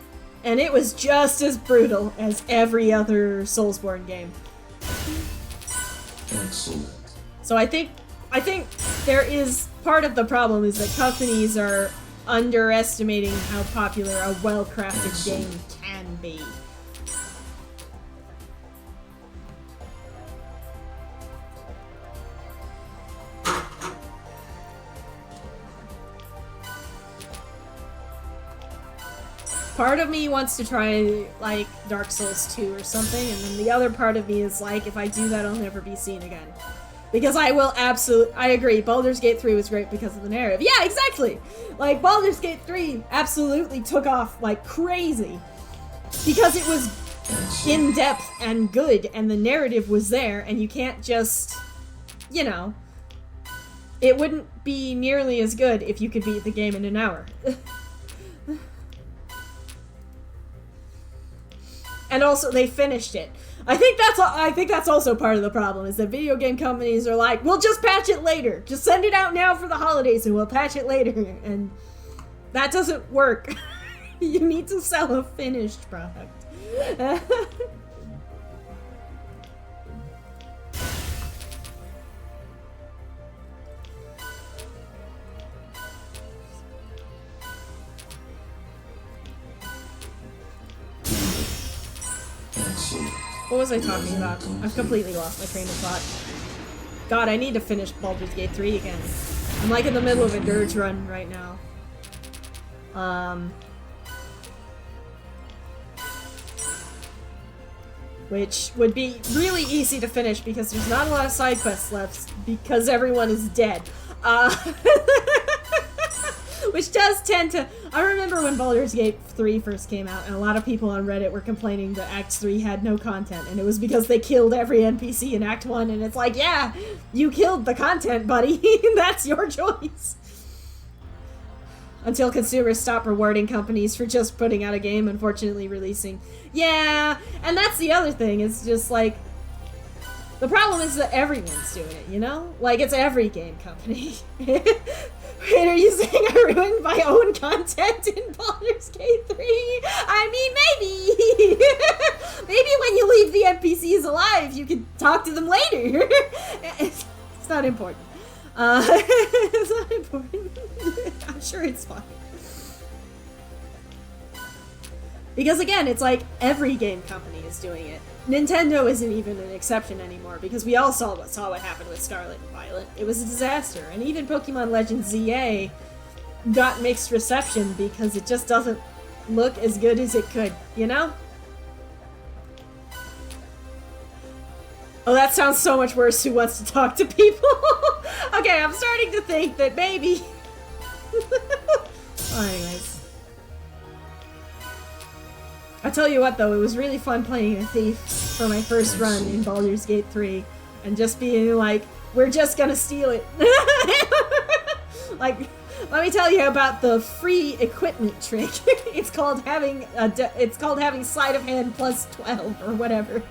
And it was just as brutal as every other Soulsborne game. Excellent. So I think there is part of the problem is that companies are underestimating how popular a well-crafted game can be. Part of me wants to try, like, Dark Souls 2 or something, and then the other part of me is like, if I do that, I'll never be seen again. Because I will I agree, Baldur's Gate 3 was great because of the narrative. Yeah, exactly! Like, Baldur's Gate 3 absolutely took off like crazy. Because it was in-depth and good, and the narrative was there, and you can't just, you know, it wouldn't be nearly as good if you could beat the game in an hour. And also, they finished it. I think that's also part of the problem, is that video game companies are like, we'll just patch it later. Just send it out now for the holidays and we'll patch it later. And that doesn't work. You need to sell a finished product. What was I talking about? I've completely lost my train of thought. God, I need to finish Baldur's Gate 3 again. I'm like in the middle of a dirge run right now. Which would be really easy to finish because there's not a lot of side quests left because everyone is dead. Which does tend to... I remember when Baldur's Gate 3 first came out, and a lot of people on Reddit were complaining that Act 3 had no content, and it was because they killed every NPC in Act 1, and it's like, yeah, you killed the content, buddy. That's your choice. Until consumers stop rewarding companies for just putting out a game and fortunately releasing. Yeah, and that's the other thing, it's just like... The problem is that everyone's doing it, you know? Like, it's every game company. Wait, are you saying I ruined my own content in Baldur's Gate 3? I mean, maybe! Maybe when you leave the NPCs alive, you can talk to them later! It's not important. It's not important. I'm sure it's fine. Because again, it's like every game company is doing it. Nintendo isn't even an exception anymore, because we all saw what happened with Scarlet and Violet. It was a disaster, and even Pokemon Legends ZA got mixed reception because it just doesn't look as good as it could, you know? Oh, that sounds so much worse. Who wants to talk to people? Okay, I'm starting to think that maybe... Well, anyways. I tell you what, though, it was really fun playing a thief for my first run in Baldur's Gate 3, and just being like, we're just gonna steal it. Like, let me tell you about the free equipment trick. It's called having sleight of hand plus 12 or whatever.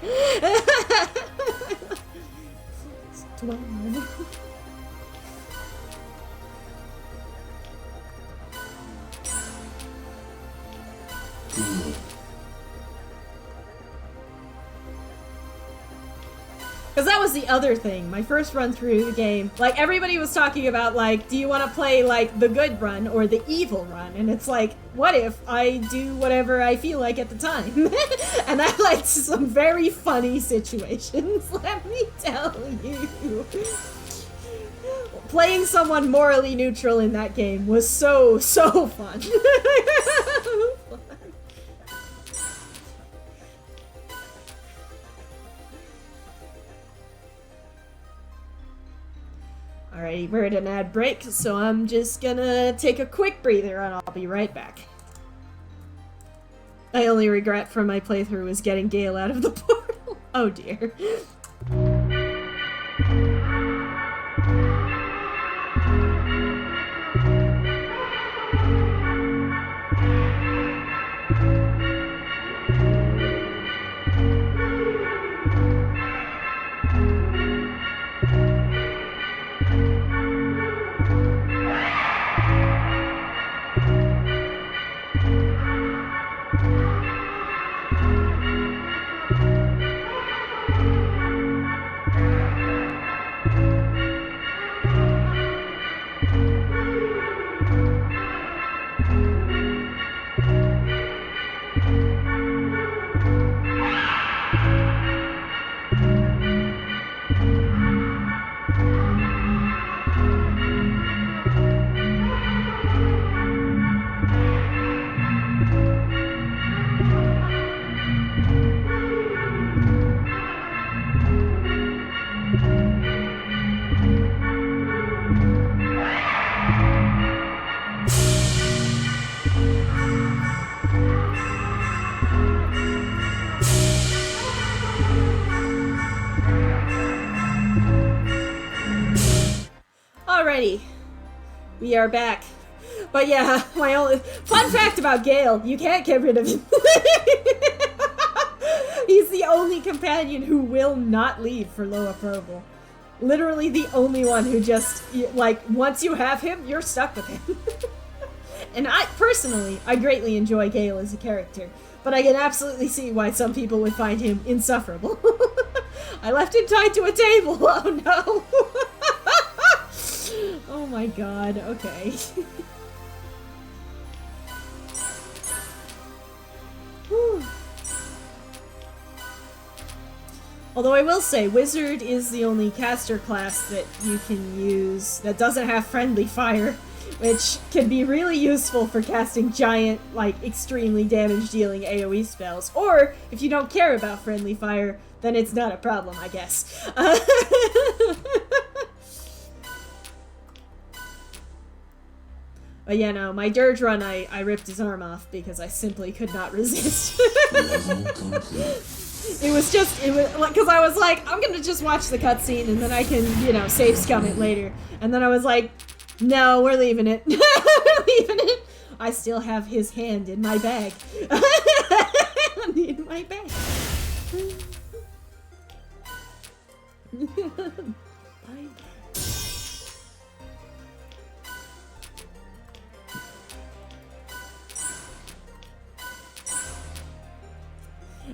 12. Because that was the other thing. My first run through the game, like, everybody was talking about, like, do you want to play, like, the good run or the evil run? And it's like, what if I do whatever I feel like at the time? And that led to some very funny situations, let me tell you. Playing someone morally neutral in that game was so fun. Alright, we're at an ad break, so I'm just gonna take a quick breather and I'll be right back. My only regret from my playthrough was getting Gale out of the portal. Oh dear. Alrighty, we are back. But yeah, my only fun fact about Gale, you can't get rid of him. He's the only companion who will not leave for low approval. Literally the only one who just, like, once you have him, you're stuck with him. And I greatly enjoy Gale as a character, but I can absolutely see why some people would find him insufferable. I left him tied to a table, oh no! Oh my god, okay. Although I will say, Wizard is the only caster class that you can use that doesn't have friendly fire, which can be really useful for casting giant, like, extremely damage-dealing AoE spells. Or, if you don't care about friendly fire, then it's not a problem, I guess. But yeah, no, my Dirge run, I ripped his arm off because I simply could not resist. It was like, because I was like, I'm gonna just watch the cutscene and then I can, you know, save scum it later. And then I was like, no, we're leaving it. We're leaving it. I still have his hand in my bag. In my bag.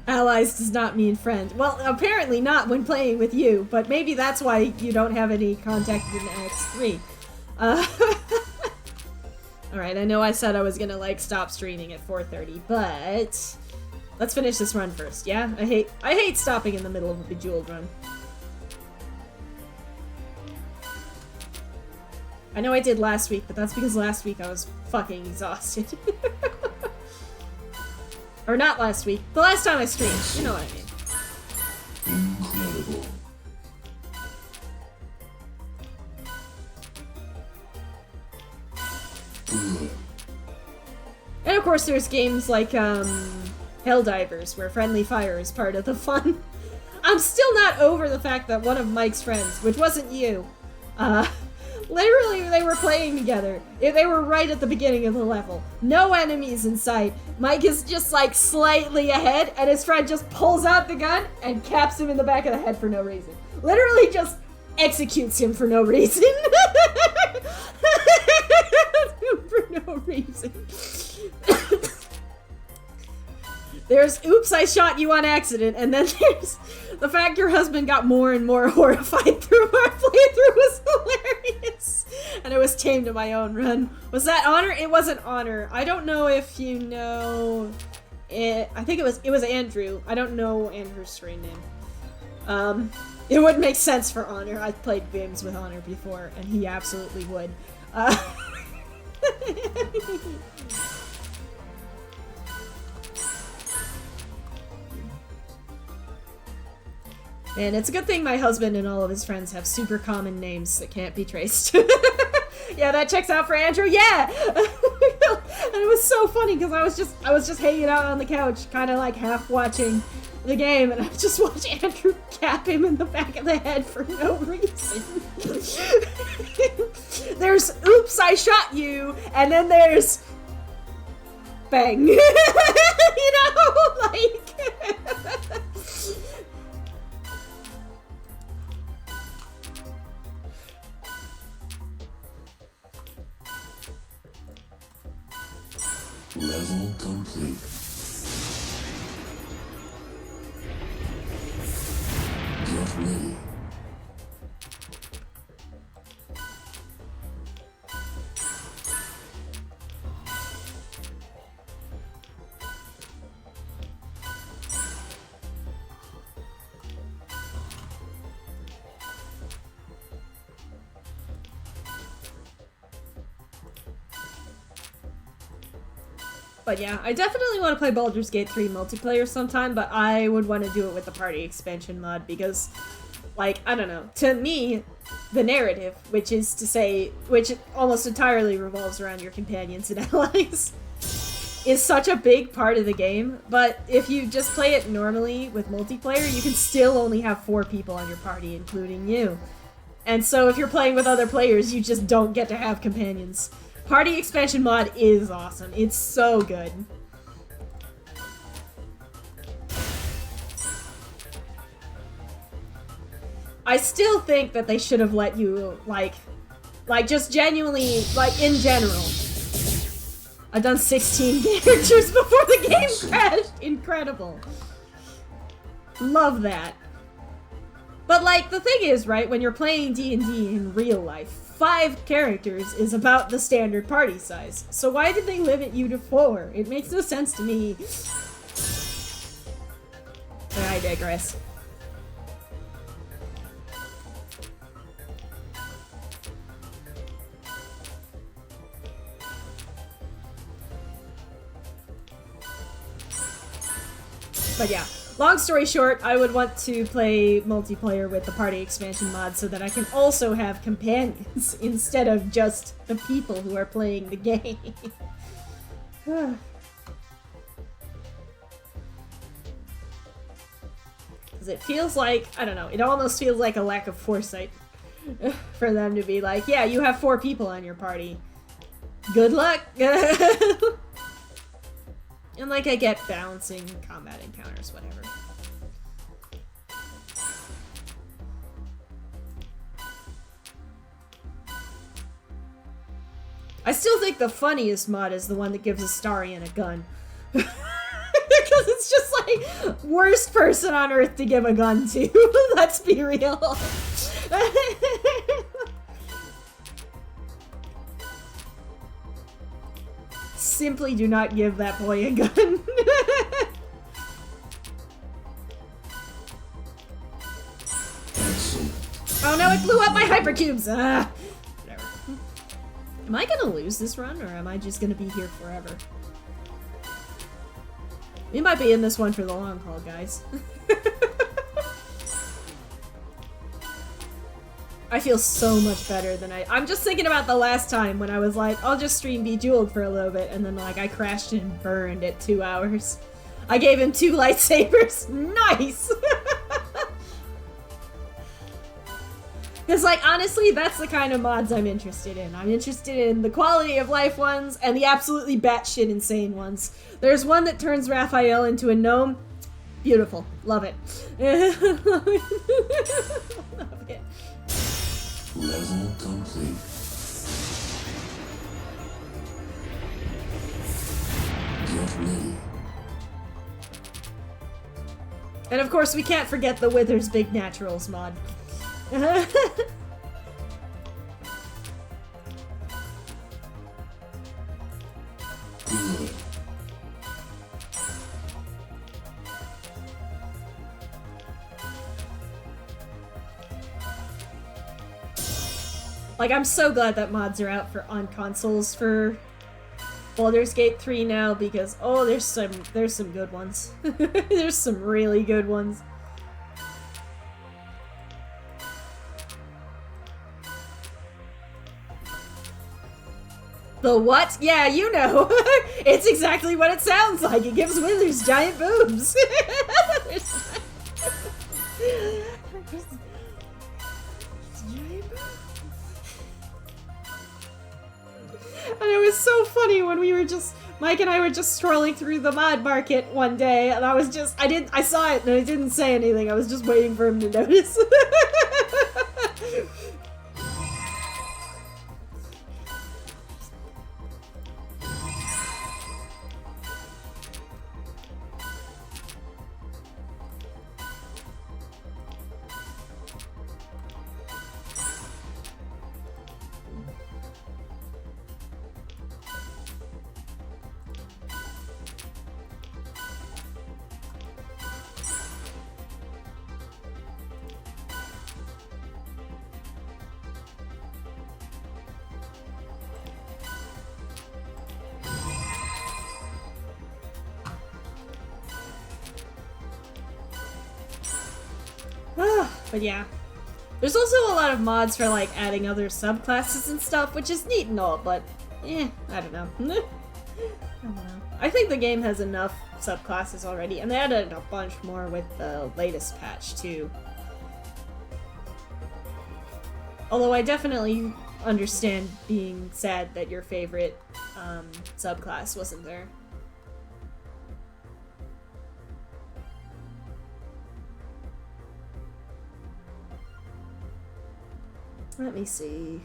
Allies does not mean friend. Well, apparently not when playing with you, but maybe that's why you don't have any contact in X3. Alright, I know I said I was gonna, like, stop streaming at 4:30, but let's finish this run first, yeah? I hate stopping in the middle of a Bejeweled run. I know I did last week, but that's because last week I was fucking exhausted. Or not last week. The last time I streamed. You know what I mean. Incredible. And of course there's games like, Helldivers, where friendly fire is part of the fun. I'm still not over the fact that one of Mike's friends, which wasn't you, literally they were playing together. They were right at the beginning of the level. No enemies in sight. Mike is just like slightly ahead, and his friend just pulls out the gun and caps him in the back of the head for no reason. Literally just executes him for no reason. For no reason. There's, oops, I shot you on accident, and then there's the fact your husband got more and more horrified through our playthrough was hilarious. And it was tamed to my own run. Was that Honor? It wasn't Honor. I don't know if you know it. I think it was Andrew. I don't know Andrew's screen name. It would make sense for Honor. I've played games with Honor before, and he absolutely would. And it's a good thing my husband and all of his friends have super common names that can't be traced. Yeah, that checks out for Andrew. Yeah! And it was so funny because I was just hanging out on the couch, kind of like half watching the game, and I just watched Andrew cap him in the back of the head for no reason. There's oops, I shot you, and then there's bang. You know, like Level complete. Get ready. But yeah, I definitely want to play Baldur's Gate 3 multiplayer sometime, but I would want to do it with the party expansion mod because, like, I don't know, to me, the narrative, which almost entirely revolves around your companions and allies, is such a big part of the game, but if you just play it normally with multiplayer, you can still only have 4 people on your party, including you. And so if you're playing with other players, you just don't get to have companions. Party expansion mod is awesome. It's so good. I still think that they should have let you, like just genuinely, like, in general. I've done 16 characters before the game crashed. Incredible. Love that. But, like, the thing is, right, when you're playing D&D in real life, 5 characters is about the standard party size. So why did they limit you to 4? It makes no sense to me. But I digress. But yeah. Long story short, I would want to play multiplayer with the party expansion mod so that I can also have companions instead of just the people who are playing the game. Because it feels like, I don't know, it almost feels like a lack of foresight for them to be like, yeah, you have 4 people on your party. Good luck! And, like, I get balancing combat encounters, whatever. I still think the funniest mod is the one that gives Astarion a gun. Because it's just, like, worst person on Earth to give a gun to. Let's be real. Simply do not give that boy a gun. Oh no, it blew up my hypercubes! Whatever. Am I gonna lose this run, or am I just gonna be here forever? We might be in this one for the long haul, guys. I feel so much better than I'm just thinking about the last time when I was like, I'll just stream Bejeweled for a little bit, and then like I crashed and burned at 2 hours. I gave him 2 lightsabers. Nice! Because, like, honestly, that's the kind of mods I'm interested in. I'm interested in the quality of life ones and the absolutely batshit insane ones. There's one that turns Raphael into a gnome. Beautiful. Love it. Love it. Level complete. Get ready. And of course, we can't forget the Wither's Big Naturals mod. Good. Like, I'm so glad that mods are out on consoles for Baldur's Gate 3 now, because oh, there's some good ones. There's some really good ones. The what? Yeah, you know. It's exactly what it sounds like. It gives Withers giant boobs. There's giant boobs. And it was so funny when we were just, Mike and I were just strolling through the mod market one day, and I saw it and I didn't say anything. I was just waiting for him to notice. But yeah. There's also a lot of mods for, like, adding other subclasses and stuff, which is neat and all, but, I don't know. I don't know. I think the game has enough subclasses already, and they added a bunch more with the latest patch, too. Although I definitely understand being sad that your favorite subclass wasn't there. Let me see.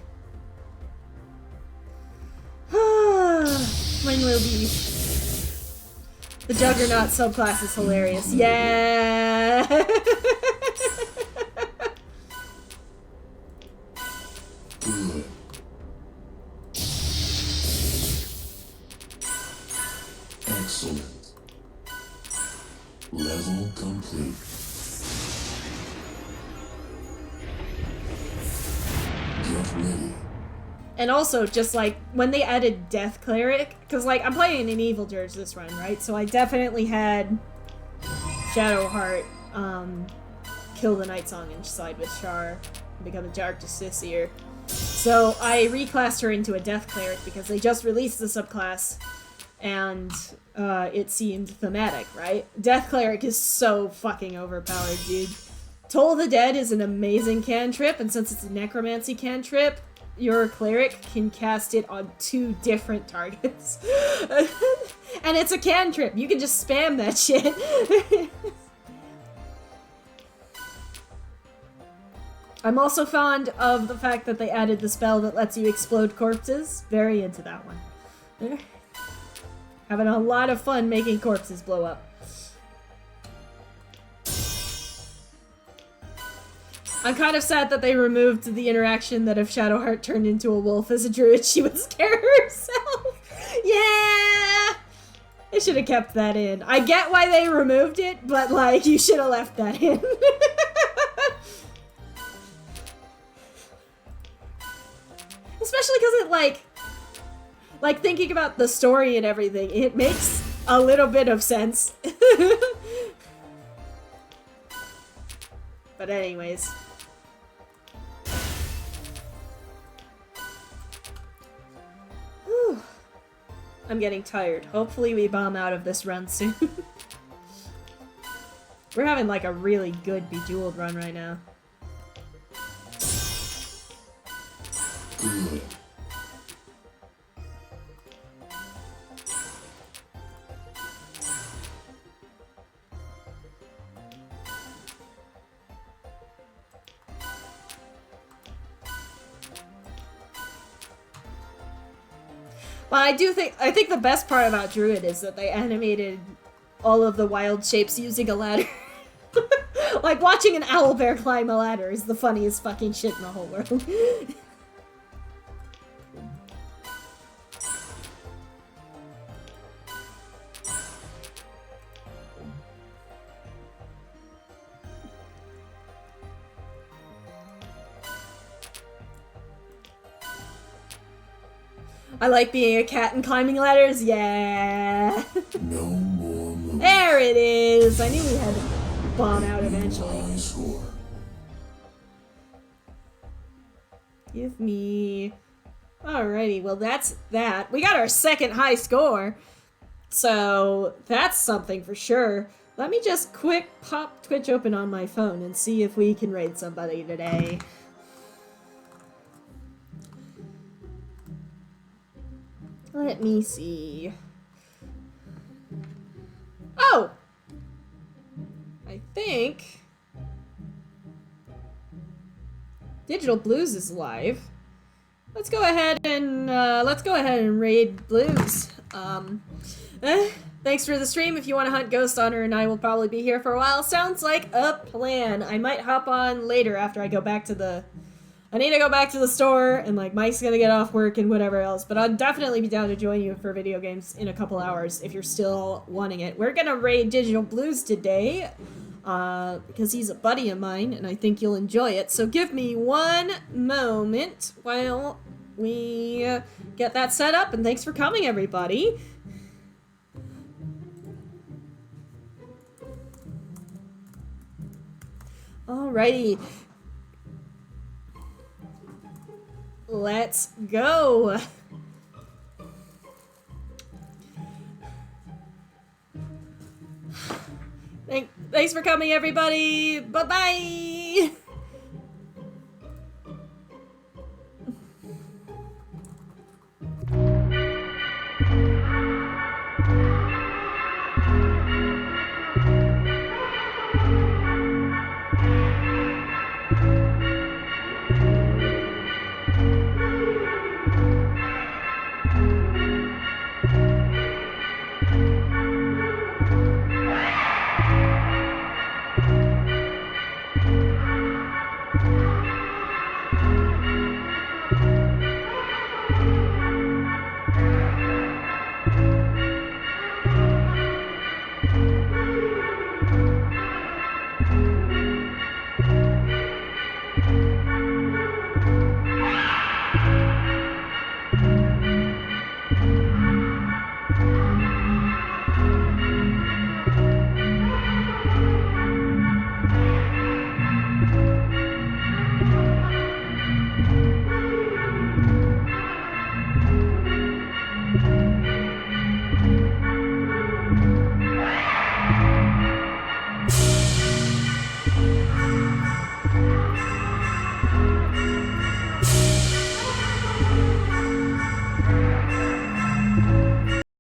When will be? The Juggernaut subclass is hilarious. Yeah! Good. Excellent. Level complete. Get ready. And also, just like, when they added Death Cleric, because, like, I'm playing an Evil Dirge this run, right? So I definitely had Shadowheart kill the Night Song and side with Char and become a Dark Justiciar. So I reclassed her into a Death Cleric because they just released the subclass, and it seemed thematic, right? Death Cleric is so fucking overpowered, dude. Toll the Dead is an amazing cantrip, and since it's a necromancy cantrip, your cleric can cast it on 2 different targets. And it's a cantrip. You can just spam that shit. I'm also fond of the fact that they added the spell that lets you explode corpses. Very into that one. Having a lot of fun making corpses blow up. I'm kind of sad that they removed the interaction that if Shadowheart turned into a wolf as a druid, she would scare herself. Yeah! They should have kept that in. I get why they removed it, but, like, you should have left that in. Especially because it, like, thinking about the story and everything, it makes a little bit of sense. But anyways. Whew. I'm getting tired. Hopefully we bomb out of this run soon. We're having like a really good Bejeweled run right now. But I think the best part about Druid is that they animated all of the wild shapes using a ladder. Like, watching an owlbear climb a ladder is the funniest fucking shit in the whole world. I like being a cat and climbing ladders, yeah. No more moves. There it is! I knew we had to bomb out eventually. High score. Give me... Alrighty, well that's that. We got our second high score. So, that's something for sure. Let me just quick pop Twitch open on my phone and see if we can raid somebody today. Let me see. Oh! I think... Digital Blues is live. Let's go ahead and raid Blues. Thanks for the stream. If you want to hunt Ghost Hunter and I will probably be here for a while. Sounds like a plan. I might hop on later after I go back to the... I need to go back to the store, and, like, Mike's gonna get off work and whatever else, but I'll definitely be down to join you for video games in a couple hours if you're still wanting it. We're gonna raid Digital Blues today, because he's a buddy of mine, and I think you'll enjoy it. So give me one moment while we get that set up, and thanks for coming, everybody. Alrighty. Let's go! Thanks for coming, everybody! Bye-bye!